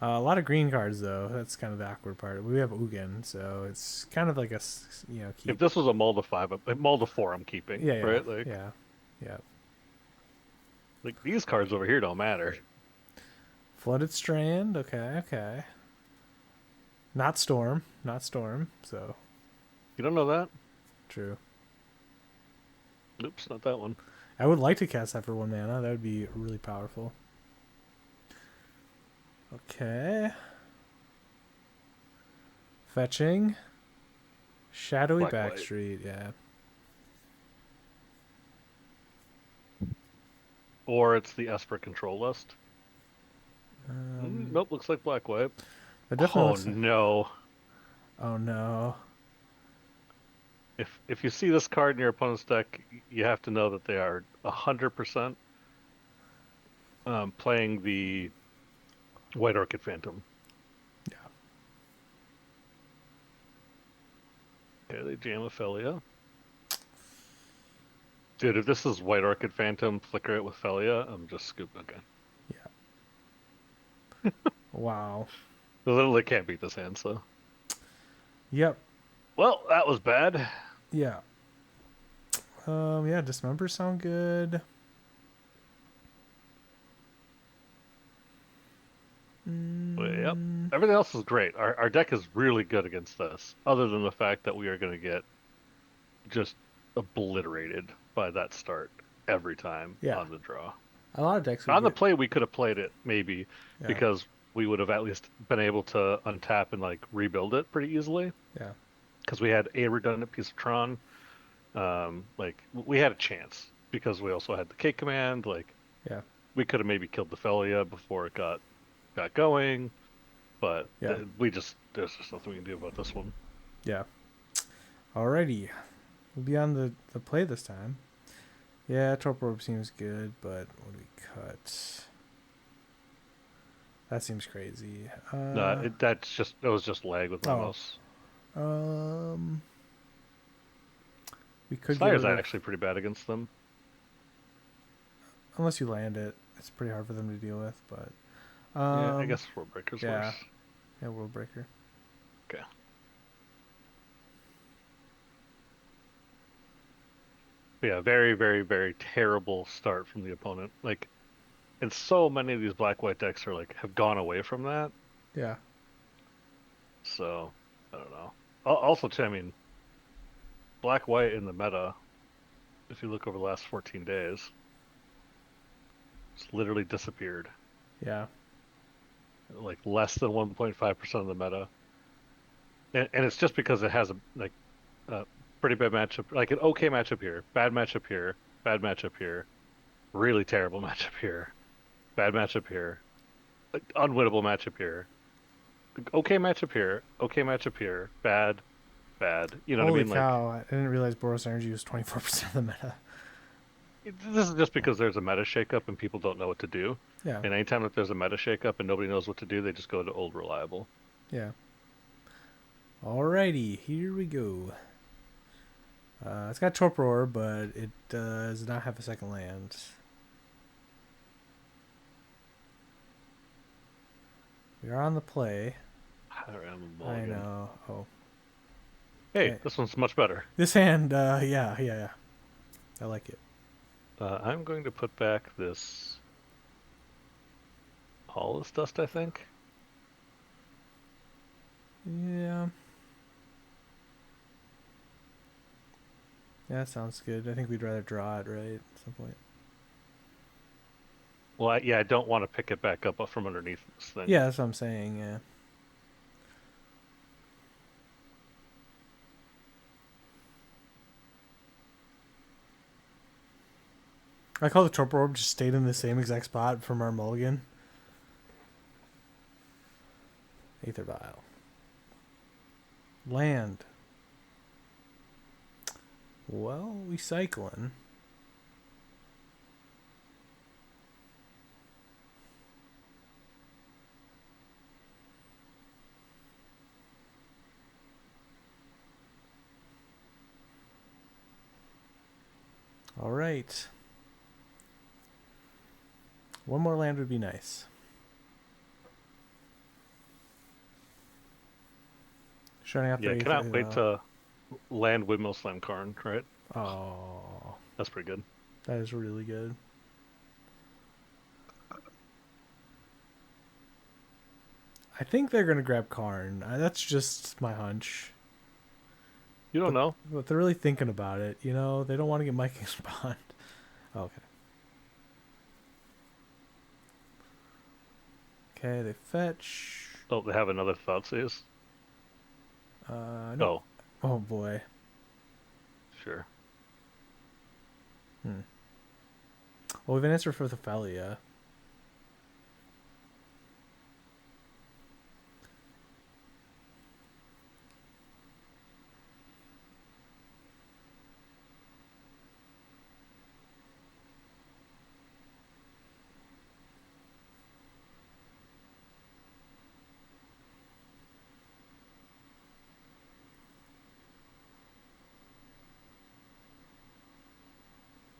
A lot of green cards though. That's kind of the awkward part. We have Ugin, so it's kind of like a If keep. this was a mold of five, a mold of four, I'm keeping, Yeah, yeah, right? Like yeah, yeah. like these cards over here don't matter. Flooded Strand. Okay, okay. Not Storm. Not Storm. So You don't know that? true. Oops, not that one. I would like to cast that for 1 mana. That would be really powerful. Okay. Fetching. Shadowy Black white. Backstreet. Yeah. Or it's the Esper control list. Um, Nope, looks like black white. that definitely Oh looks. no. Oh no. If you see this card in your opponent's deck, you have to know that they are 100% playing the White Orchid Phantom. Yeah. Okay, they jam Ophelia. Dude, if this is White Orchid Phantom, flicker it with Felia, I'm just scooping again. Yeah. Wow. I literally can't beat this hand, so. Yep. Well, that was bad. Yeah. Yeah. Dismember sound good. But yep. Mm, Everything else is great. Our deck is really good against this, other than the fact that we are going to get just obliterated by that start every time yeah. on the draw. A lot of decks would On the get. play, we could have played it maybe Yeah. because we would have at least been able to untap and like rebuild it pretty easily Yeah. because we had a redundant piece of Tron. Like we had a chance because we also had the K command. Like Yeah. we could have maybe killed the Felia before it got going, but Yeah. there's just nothing we can do about this one. Yeah. Alrighty. We'll be on the play this time. Yeah, Torpor Orb seems good, but what do we cut? That seems crazy. No, that was just lag with my Oh. mouse. Um. We could get Slayer's rid of. actually pretty bad against them. Unless you land it, it's pretty hard for them to deal with. But Yeah, I guess World Breaker's yeah, worse. yeah, World Breaker. Okay. But yeah, very, very, very terrible start from the opponent. Like, and so many of these black-white decks are like have gone away from that. Yeah, So I don't know. Also, too, I mean, black-white in the meta. If you look over the last 14 days, It's literally disappeared. Yeah. Like less than 1.5% of the meta. And it's just because it has a pretty bad matchup, like an okay matchup here, bad matchup here, really terrible matchup here, bad matchup here, like, unwinnable matchup here, okay matchup here, okay matchup here, bad, bad. You know what I Holy mean? Like cow! I didn't realize Boros Energy was 24% of the meta. this is just because there's a meta shakeup and people don't know what to do. Yeah. And anytime that there's a meta shakeup and nobody knows what to do, they just go to old reliable. Yeah. Alrighty, here we go. It's got Torpor, but it does not have a second land. We are on the play. Random I mulligan. know. Oh. Hey, Okay. this one's much better. This hand, yeah. I like it. I'm going to put back this all this dust, I think. Yeah. Yeah, that sounds good. I think we'd rather draw it, right? At some point. Well, yeah, I don't want to pick it back up from underneath this thing. Yeah, that's what I'm saying, yeah. I call the Torpor Orb just stayed in the same exact spot from our mulligan. Aether Vial. Land. Well, we cycling. All right. One more land would be nice. Shutting out Yeah, the cannot Aether wait Vial. to land Windmill Slam Karn, right? Oh, That's pretty good. that is really good. I think they're gonna grab Karn. That's just my hunch. You don't But know. but they're really thinking about it. You know, they don't want to get Mike spawned. Okay. Okay, they fetch. Oh, they have another Thoughtseize. No. Oh, Oh boy. sure. Hmm. Well, we have an answer for the Thalia.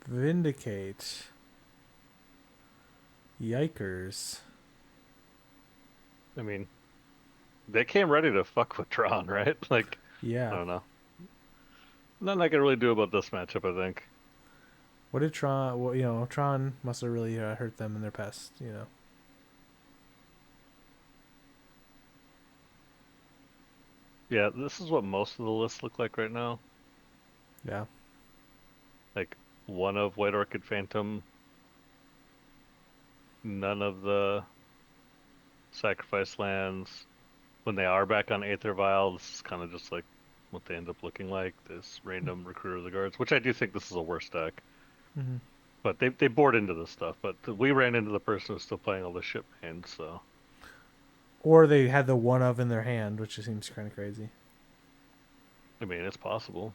Vindicate. Yikers. I mean, they came ready to fuck with Tron, right? Like, I Yeah. don't know. Nothing I can really do about this matchup, I think. What did Tron? Well, Tron must have really hurt them in their past. Yeah, this is what most of the lists look like right now. Yeah. Like, one of White Orchid Phantom, none of the sacrifice lands. When they are back on Aether Vial, this is kind of just like what they end up looking like. This random Recruiter of the Guards, which I do think this is a worse deck. Hmm. But they bored into this stuff. But we ran into the person who's still playing all this shit main, so Or they had the one of in their hand, which seems kind of crazy. I mean it's possible.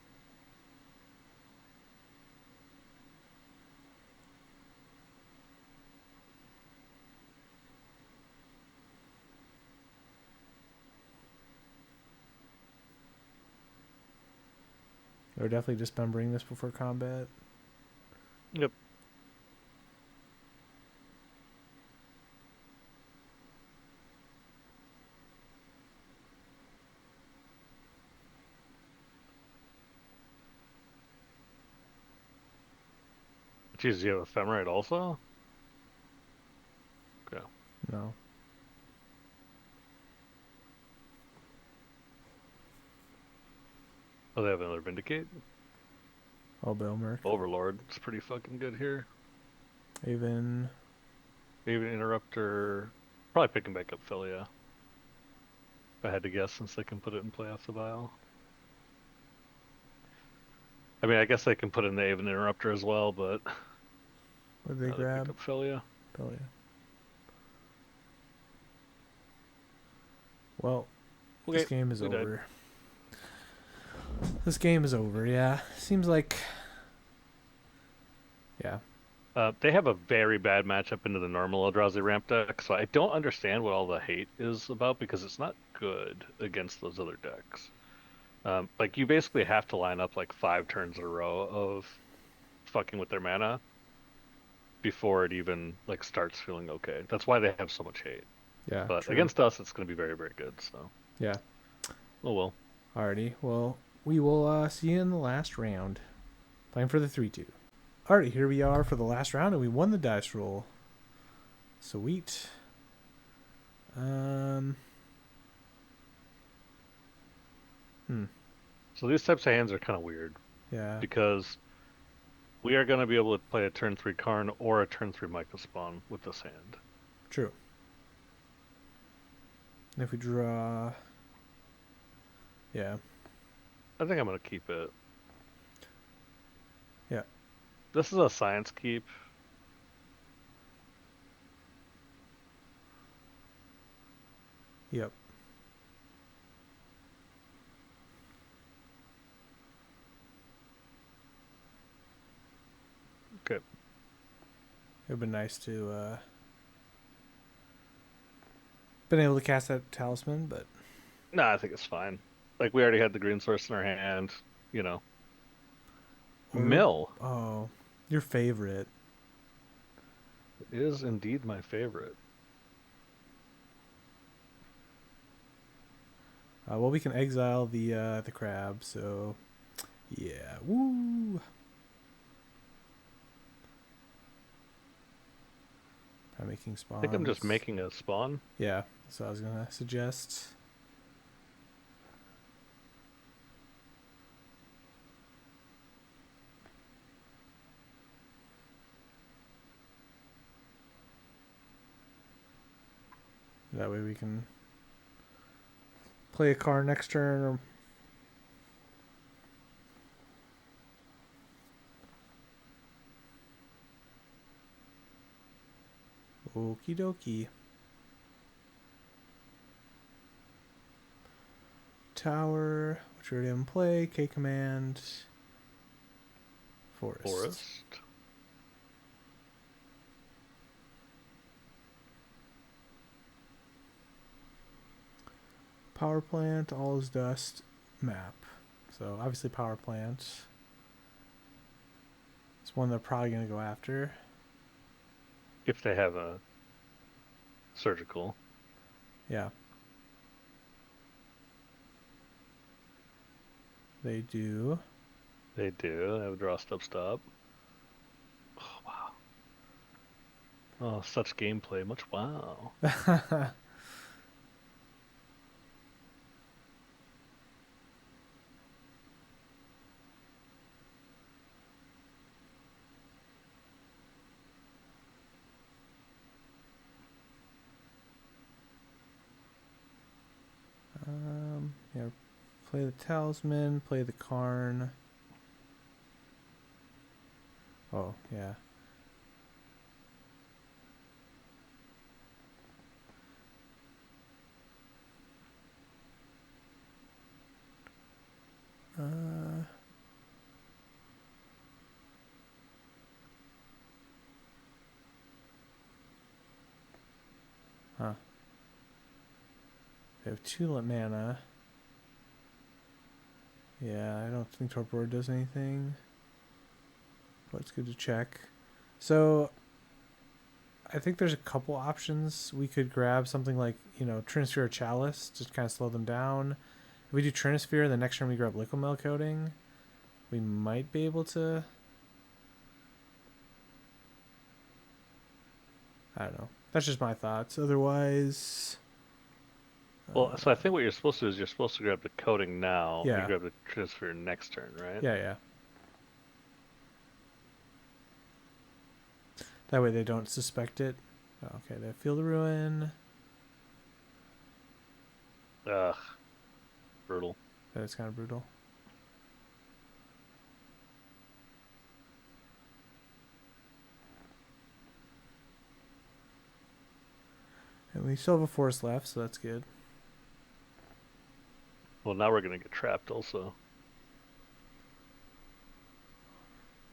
Or definitely dismembering this before combat. Yep. Geez, you have Ephemerate also? Okay. No. Oh, they have another Vindicate? Oh, Belmerk. Overlord. It's pretty fucking good here. Haven. Maybe an interrupter. Probably picking back up Philia. If I had to guess, since they can put it in play off the vial. I mean, I guess they can put in the Aven interrupter as well, but What did they they picked grab? up Philia. Oh yeah. Well, this Okay, game is we died. over. This game is over. Yeah. Seems like. Yeah. They have a very bad matchup into the normal Eldrazi ramp deck, so I don't understand what all the hate is about because it's not good against those other decks. Like you basically have to line up like 5 turns in a row of fucking with their mana before it even like starts feeling okay. That's why they have so much hate. Yeah. But True. against us, it's going to be very, very good. So, Yeah. oh well. Alrighty. Well, we will see you in the last round. Playing for the 3-2. Alright, here we are for the last round, and we won the dice roll. Sweet. Um. Hmm. So these types of hands are kind of weird Yeah. because we are going to be able to play a turn 3 Karn or a turn 3 Micro Spawn with this hand. True. And if we draw. Yeah. I think I'm going to keep it. Yeah. This is a science keep. Yep. Okay. It would have been nice to been able to cast that talisman, but No, I think it's fine. Like we already had the green source in our hand, you know. or Mill oh, your favorite. is indeed my favorite. Well, we can exile the crab. So yeah, woo. I'm making I think I'm just spawns. making a spawn. Yeah, so I was gonna suggest. That way we can play a card next turn. Or okie dokie. Tower, which we already have in play. K command. Forest. Forest. Power plant, all is dust, map. So obviously power plant. It's one they're probably gonna go after. If they have a surgical. Yeah. They do. They do. They have a draw stop stop. Oh wow. Oh, such gameplay. Much wow. Yeah. Play the talisman. Play the Karn. Oh yeah. Uh. Huh. They have 2 mana. Yeah, I don't think Torpor does anything. But it's good to check. So I think there's a couple options. We could grab something like, Trinisphere or Chalice, just kind of slow them down. If we do Trinisphere, the next turn we grab Liquimel Coating, we might be able to. I don't know. That's just my thoughts. Otherwise. Well, so I think what you're supposed to do is you're supposed to grab the coating now, and you Yeah. grab the transfer next turn, right? Yeah, yeah. That way they don't suspect it. Okay, they Field of Ruin. Ugh, brutal. That is kind of brutal. And we still have a forest left, so that's good. Well, now we're gonna get trapped also.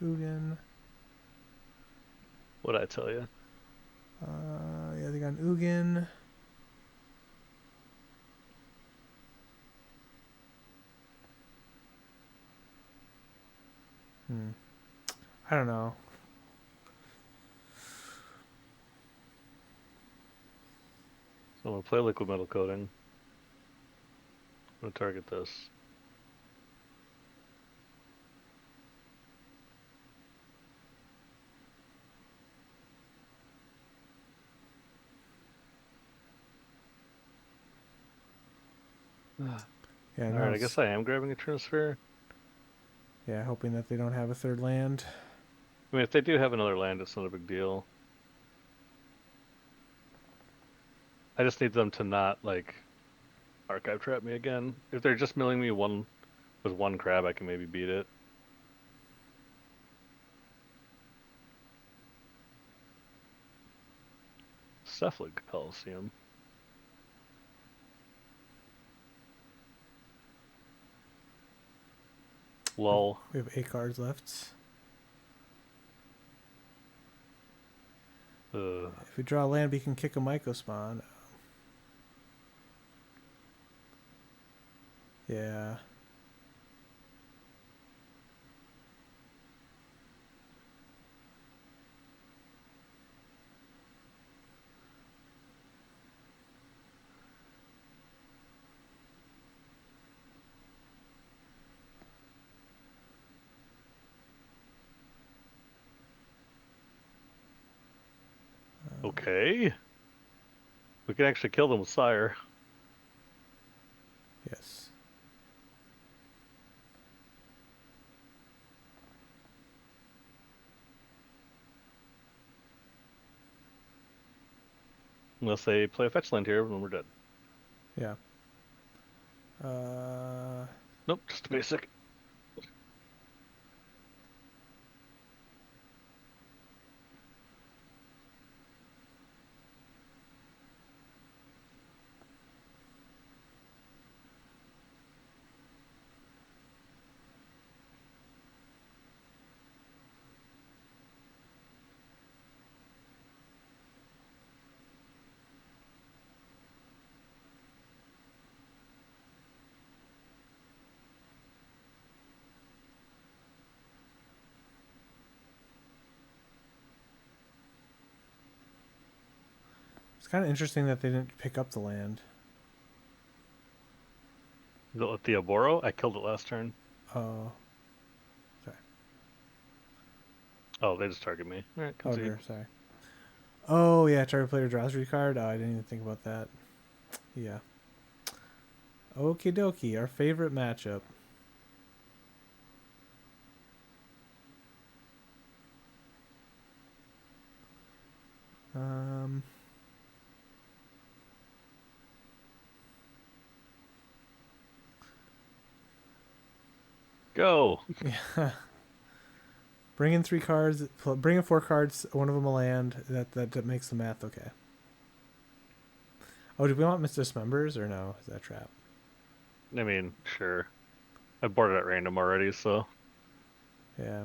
Ugin. What'd I tell you? Yeah, they got an Ugin. Hmm. I don't know. So I'm gonna play liquid metal coating. I'm gonna target this. All Yeah, no, right, I guess I am grabbing a Trinisphere. yeah, hoping that they don't have a third land. I mean, if they do have another land, it's not a big deal. I just need them to not like archive trap me again. If they're just milling me one with one crab, I can maybe beat it. Cephalic Coliseum. Lol. We have 8 cards left. If we draw a land, we can kick a Myco spawn. Yeah. Okay. We can actually kill them with Sire. Yes. Unless they play a fetch land here, then we're dead. Yeah. Uh, Nope, just a basic. it's kind of interesting that they didn't pick up the land. The Theoboro, I killed it last turn. Oh. Sorry. Oh, they just target me. All right, Oh, concede. sorry. Oh, yeah, target player draws a card. Oh, I didn't even think about that. Yeah. Okie dokie, our favorite matchup. Um, Go. yeah. Bring in 3 cards. Bring in 4 cards. One of them a land. That makes the math okay. Oh, do we want Dismembers or no? Is that a trap? I mean, sure. I boarded at random already, so Yeah.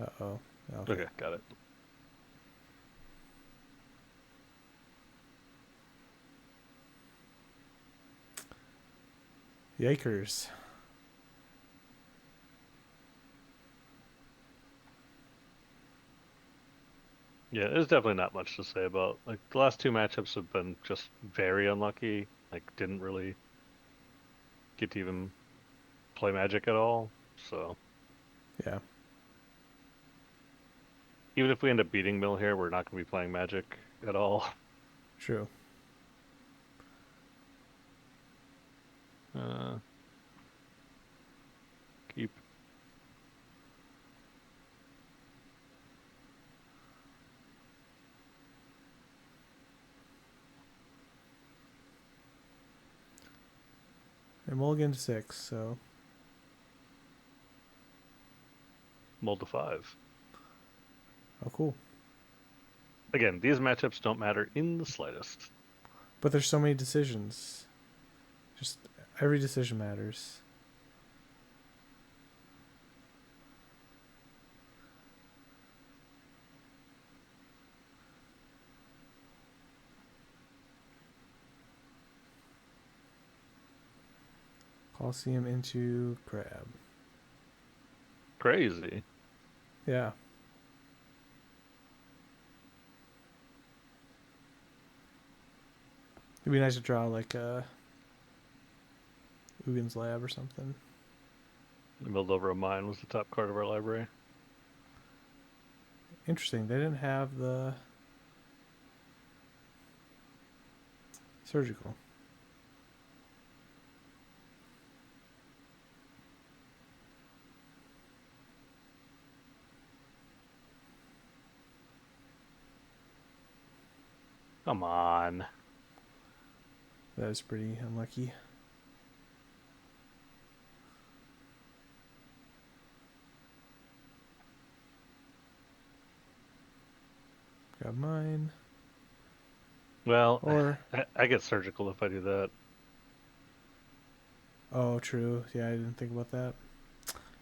Uh-oh. Okay. okay, got it. Yikers. Yeah, there's definitely not much to say about. Like the last two matchups have been just very unlucky. Like didn't really get to even play Magic at all. So Yeah. even if we end up beating Mill here, we're not going to be playing Magic at all. True. Uh, keep I mulligan to 6, so Mull to 5. oh cool. Again, these matchups don't matter in the slightest. But there's so many decisions. Just every decision matters. Colosseum into crab. Crazy. Yeah. It'd be nice to draw like Ugin's Lab or something. Milled over a mine was the top card of our library. Interesting. They didn't have the surgical. Come on. That is pretty unlucky. Grab mine. Well, Or I get surgical if I do that. oh, true. Yeah, I didn't think about that.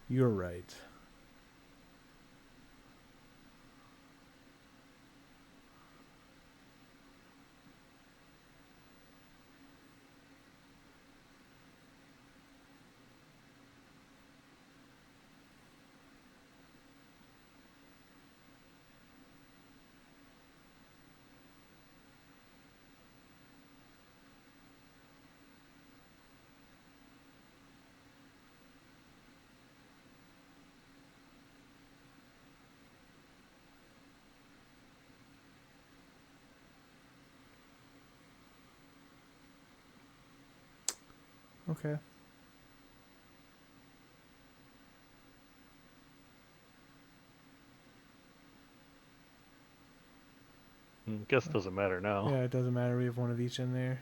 You're right. Okay. Guess doesn't matter now. Yeah, it doesn't matter. We have one of each in there.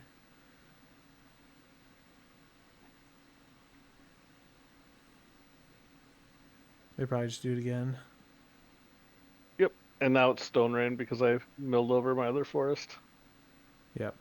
They probably just do it again. Yep. And now it's Stone Rain because I milled over my other forest. Yep.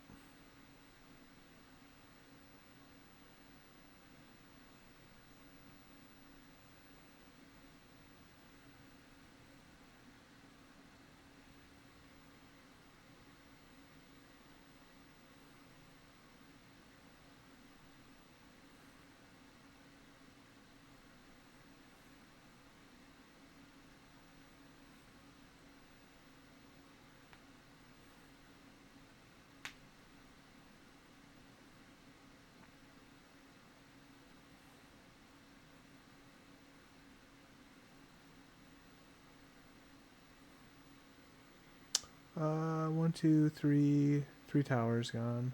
One, two, three. 3 towers gone.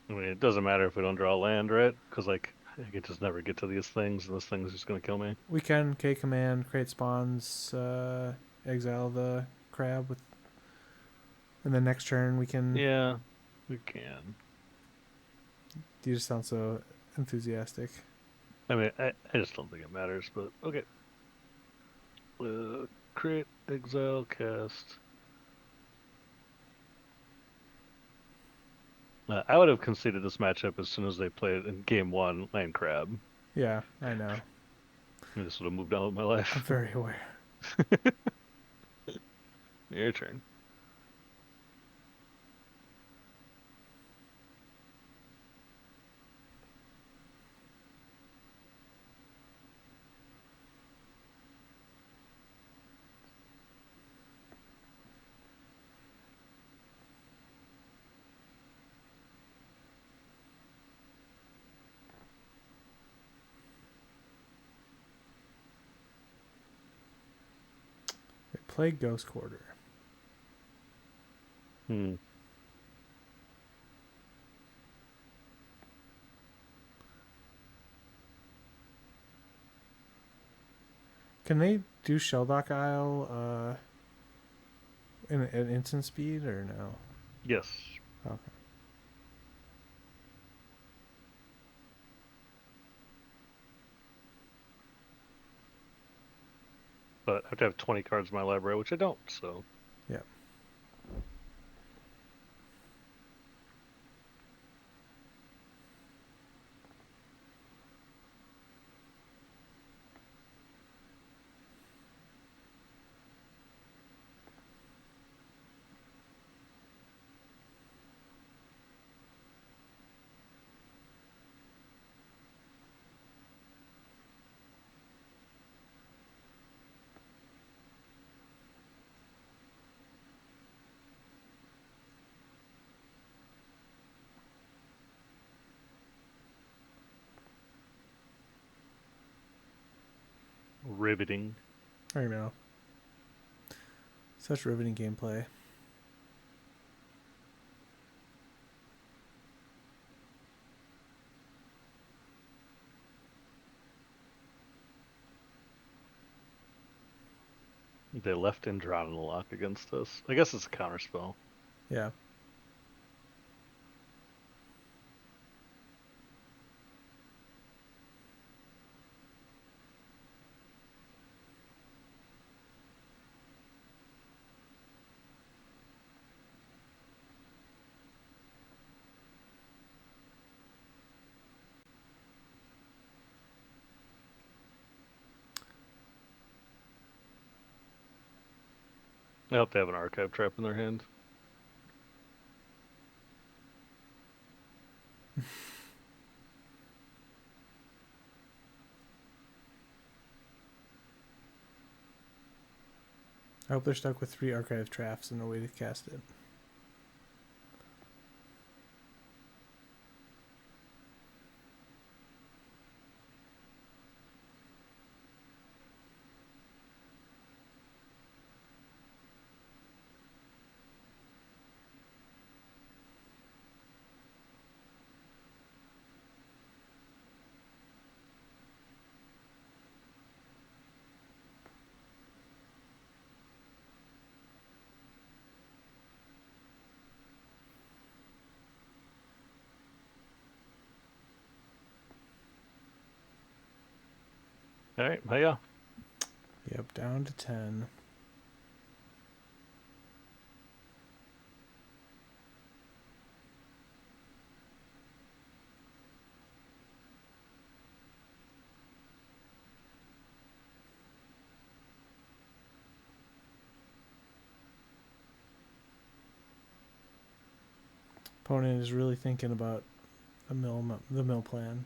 I mean, it doesn't matter if we don't draw land, right? Because, like, I can just never get to these things, and this thing's just going to kill me. We can K command, create spawns, exile the crab with, and then next turn we can. Yeah, we can. You just sound so enthusiastic. I mean, I just don't think it matters, but okay. Create, exile, cast. I would have conceded this matchup as soon as they played in game one, land crab. Yeah, I know. And this would have moved on with my I'm life. very aware. Your turn. Play Ghost Quarter. Hmm. Can they do Shelldock Isle in an instant speed or no? Yes. Okay. but I have to have 20 cards in my library, which I don't. So Yeah. riveting. I know. Such riveting gameplay. They left Indron in the lock against us. I guess it's a counterspell. Yeah. I hope they have an archive trap in their hand. I hope they're stuck with 3 archive traps and no way to cast it. All right, yeah. Yep, down to 10. Opponent is really thinking about the mill plan.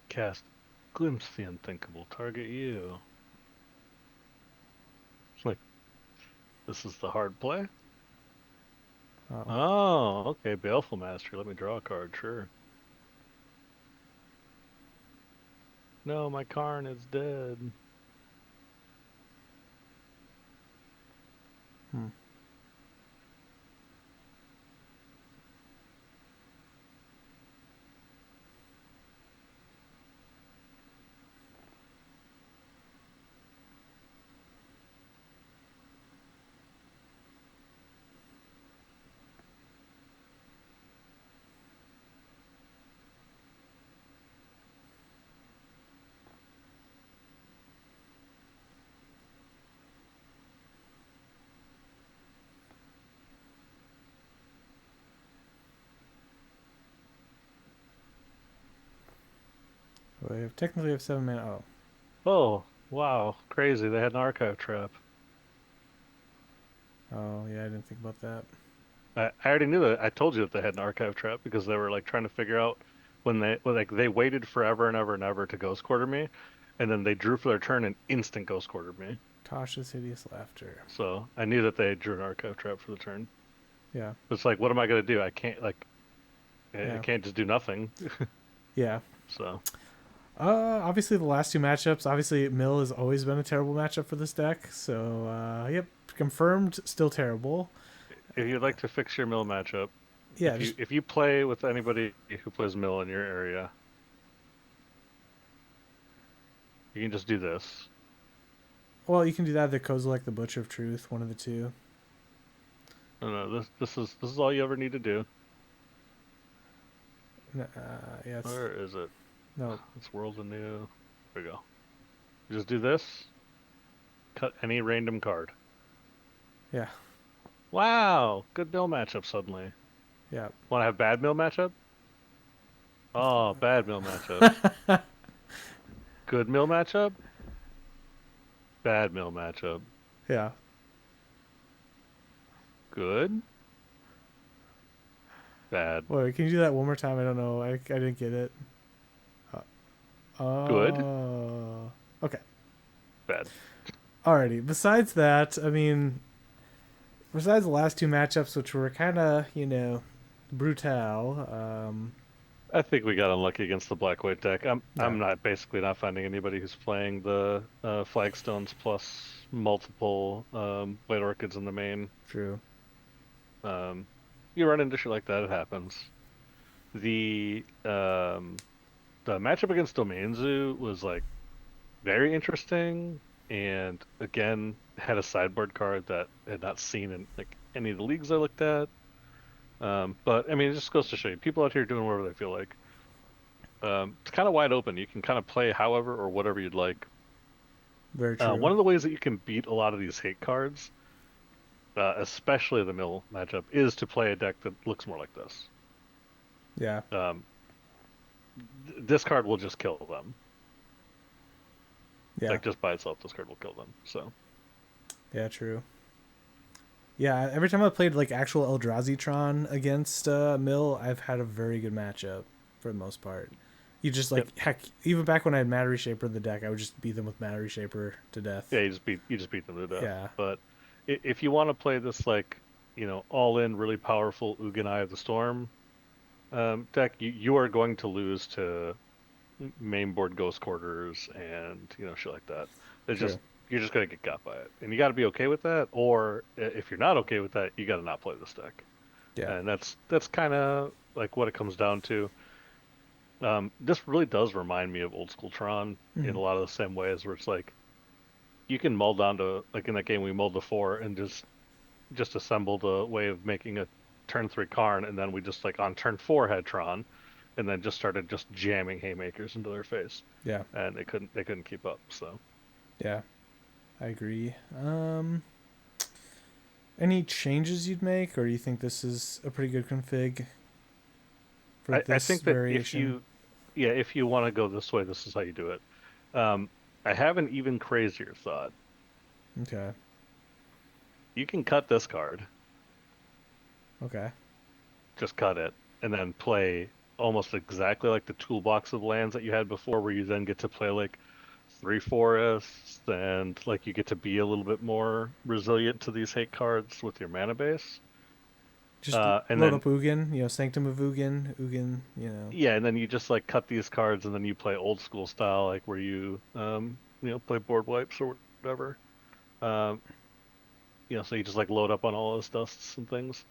Cast glimpse the unthinkable. Target you. It's like this is the hard play. Oh, Oh, okay. Baleful Mastery. Let me draw a card. Sure. No, my Karn is dead. hmm. Well, I technically have 7 mana. Oh, Oh, wow. Crazy. They had an archive trap. oh yeah, I didn't think about that. I already knew that. I told you that they had an archive trap because they were like trying to figure out when they waited forever and ever and ever to ghost quarter me, and then they drew for their turn and instant ghost quartered me. Tasha's hideous laughter. So I knew that they drew an archive trap for the turn. Yeah, It's like, what am I gonna do? I can't like I yeah, can't just do nothing. yeah. So Obviously the last 2 matchups. Obviously Mill has always been a terrible matchup for this deck. So yep, confirmed. Still terrible. if you'd like to fix your mill matchup, Yeah, just if you play with anybody who plays mill in your area, you can just do this. well, you can do that. The Kozilek, the Butcher of Truth, one of the two. No, no, this is all you ever need to do. Yeah, it's Where is it? no. It's world anew. There we go. Just do this. Cut any random card. Yeah. Wow, good mill matchup suddenly. Yeah. Want to have bad mill matchup? Oh, bad mill matchup. Good mill matchup? Bad mill matchup. Yeah. Good? Bad. Wait, can you do that one more time? I don't know. I didn't get it. Good? Okay. Bad. Alrighty. Besides that, I mean, besides the last two matchups, which were kind of, brutal. I think we got unlucky against the black white deck. Yeah, I'm not basically not finding anybody who's playing the flagstones plus multiple white orchids in the main. true. Um, you run into shit like that, it happens. The matchup against Domain Zoo was like very interesting, and again had a sideboard card that I had not seen in like any of the leagues I looked at. But I mean, it just goes to show you, people out here doing whatever they feel like. It's kind of wide open. You can kind of play however or whatever you'd like. Very One true. of the ways that you can beat a lot of these hate cards, especially the mill matchup, is to play a deck that looks more like this. Yeah. Um, this card will just kill them. Yeah. Like just by itself, this card will kill them. So Yeah, true. Yeah, every time I played like actual Eldrazi Tron against Mill, I've had a very good matchup for the most part. You just yep, like heck, even back when I had Matter Reshaper in the deck, I would just beat them with Matter Reshaper to death. yeah, you just beat them to death. Yeah, But if you want to play this like all in really powerful Ugin Eye of the Storm deck, you are going to lose to main board ghost quarters and shit like that. It's true. just you're just gonna get got by it, and you got to be okay with that. Or if you're not okay with that, you got to not play this deck, Yeah. and that's kind of like what it comes down to. This really does remind me of old school Tron in Mm-hmm. a lot of the same ways, where it's like you can mull down to like in that game we mulled to four and just assembled a way of making a turn three Karn, and then we just like on turn four had Tron, and then just started just jamming haymakers into their face, Yeah. and they couldn't keep up. So Yeah. I agree. Any changes you'd make, or you think this is a pretty good config for I this think that if variation? you yeah if you want to go this way, this is how you do it. Um, I have an even crazier thought. Okay. You can cut this card, Okay. just cut it, and then play almost exactly like the toolbox of lands that you had before, where you then get to play like three forests and like you get to be a little bit more resilient to these hate cards with your mana base. Just And load then up Ugin, Sanctum of Ugin, Ugin. yeah, and then you just like cut these cards and then you play old school style, like where you play board wipes or whatever. Um, so you just like load up on all those dusts and things.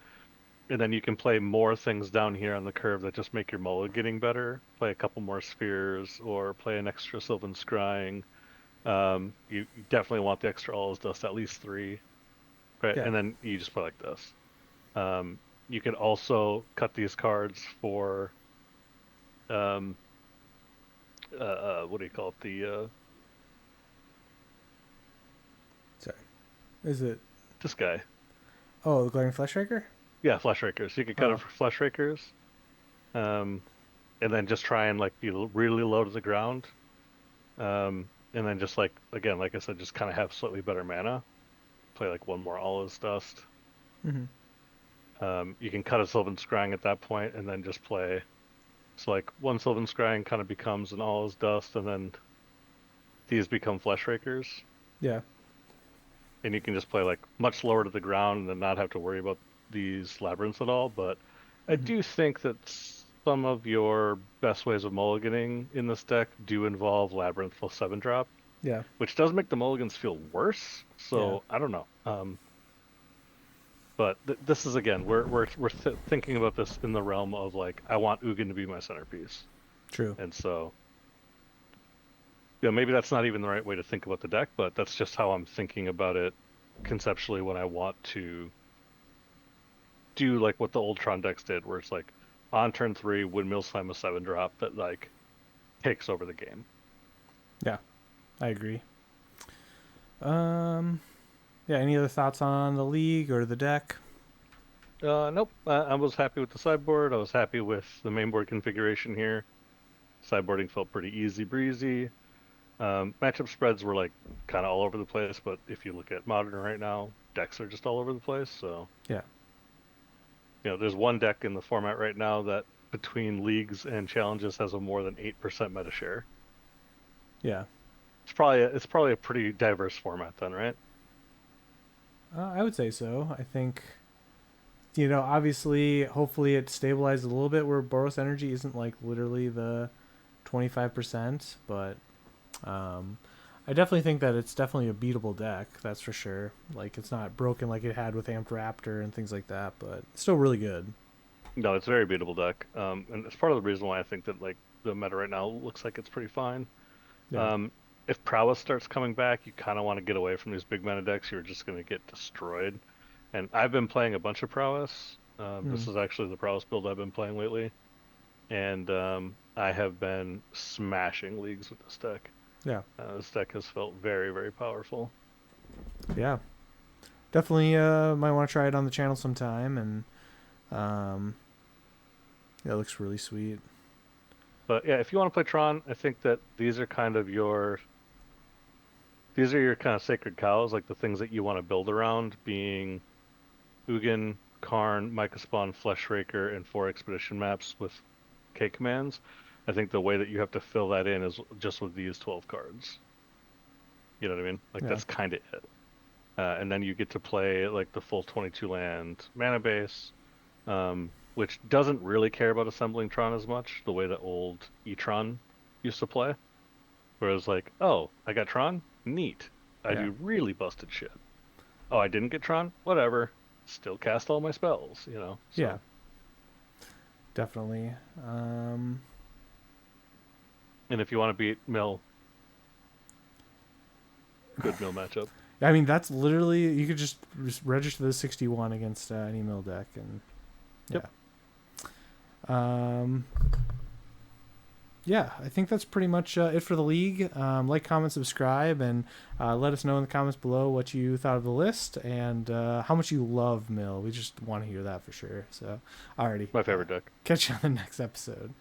And then you can play more things down here on the curve that just make your mulligan getting better. Play a couple more spheres or play an extra Sylvan Scrying. You definitely want the extra all dust, at least three, right? Yeah. And then you just play like this. You can also cut these cards for um, what do you call it? Sorry. Is it? This guy. Oh, the Glaring Fleshraker? Yeah, Flesh Rakers. You can cut it Oh, for Flesh Rakers, um, and then just try and like be really low to the ground, and then just like again, like I said, just kind of have slightly better mana. Play like one more all dust. mm-hmm. You can cut a Sylvan Scrying at that point, and then just play. So like one Sylvan Scrying kind of becomes an all dust, and then these become Flesh Rakers, Yeah. and you can just play like much lower to the ground and then not have to worry about these labyrinths at all. But I Mm-hmm. do think that some of your best ways of mulliganing in this deck do involve labyrinth plus 7-drop, Yeah. which does make the mulligans feel worse. Yeah. So I don't know. But this is again, we're thinking about this in the realm of like I want Ugin to be my centerpiece, True. and so maybe that's not even the right way to think about the deck, but that's just how I'm thinking about it conceptually when I want to do like what the old Tron decks did, where it's like on turn three, Windmill Slam a 7-drop that like takes over the game. Yeah. I agree. Um, yeah. Any other thoughts on the league or the deck? Nope. I was happy with the sideboard. I was happy with the main board configuration here. Sideboarding felt pretty easy breezy. Matchup spreads were like kind of all over the place, but if you look at modern right now, decks are just all over the place. So, Yeah. there's one deck in the format right now that between leagues and challenges has a more than 8% meta share. Yeah. It's probably a pretty diverse format then, right? I would say so. I think, obviously, hopefully it stabilizes a little bit where Boros Energy isn't like literally the 25%, but um, I definitely think that it's definitely a beatable deck. That's for sure. Like it's not broken like it had with Amped Raptor and things like that, but it's still really good. No, it's a very beatable deck. And it's part of the reason why I think that like the meta right now looks like it's pretty fine. Yeah. Um, if prowess starts coming back, you kind of want to get away from these big meta decks. You're just going to get destroyed. And I've been playing a bunch of prowess. This Mm. is actually the prowess build I've been playing lately, and I have been smashing leagues with this deck. Yeah. This deck has felt very, very powerful. Yeah. Definitely might want to try it on the channel sometime, and um, yeah, it looks really sweet. But yeah, if you want to play Tron, I think that these are your kind of sacred cows, like the things that you want to build around, being Ugin, Karn, Mycospawn, Fleshraker, and 4 expedition maps with K commands. I think the way that you have to fill that in is just with these 12 cards. You know what I mean? Like Yeah. that's kind of it. And then you get to play like the full 22 land mana base, which doesn't really care about assembling Tron as much, the way that old Etron used to play. Whereas like, oh, I got Tron? Neat. I Yeah. do really busted shit. Oh, I didn't get Tron? Whatever. Still cast all my spells. Yeah. So, Definitely. and if you want to beat Mill, good Mill matchup. I mean, that's literally you could just register the 61 against any mill deck, and Yep. yeah. Um, yeah, I think that's pretty much it for the league. Like, comment, subscribe, and let us know in the comments below what you thought of the list and how much you love mill. We just want to hear that for sure. So, alrighty, My favorite deck. catch you on the next episode.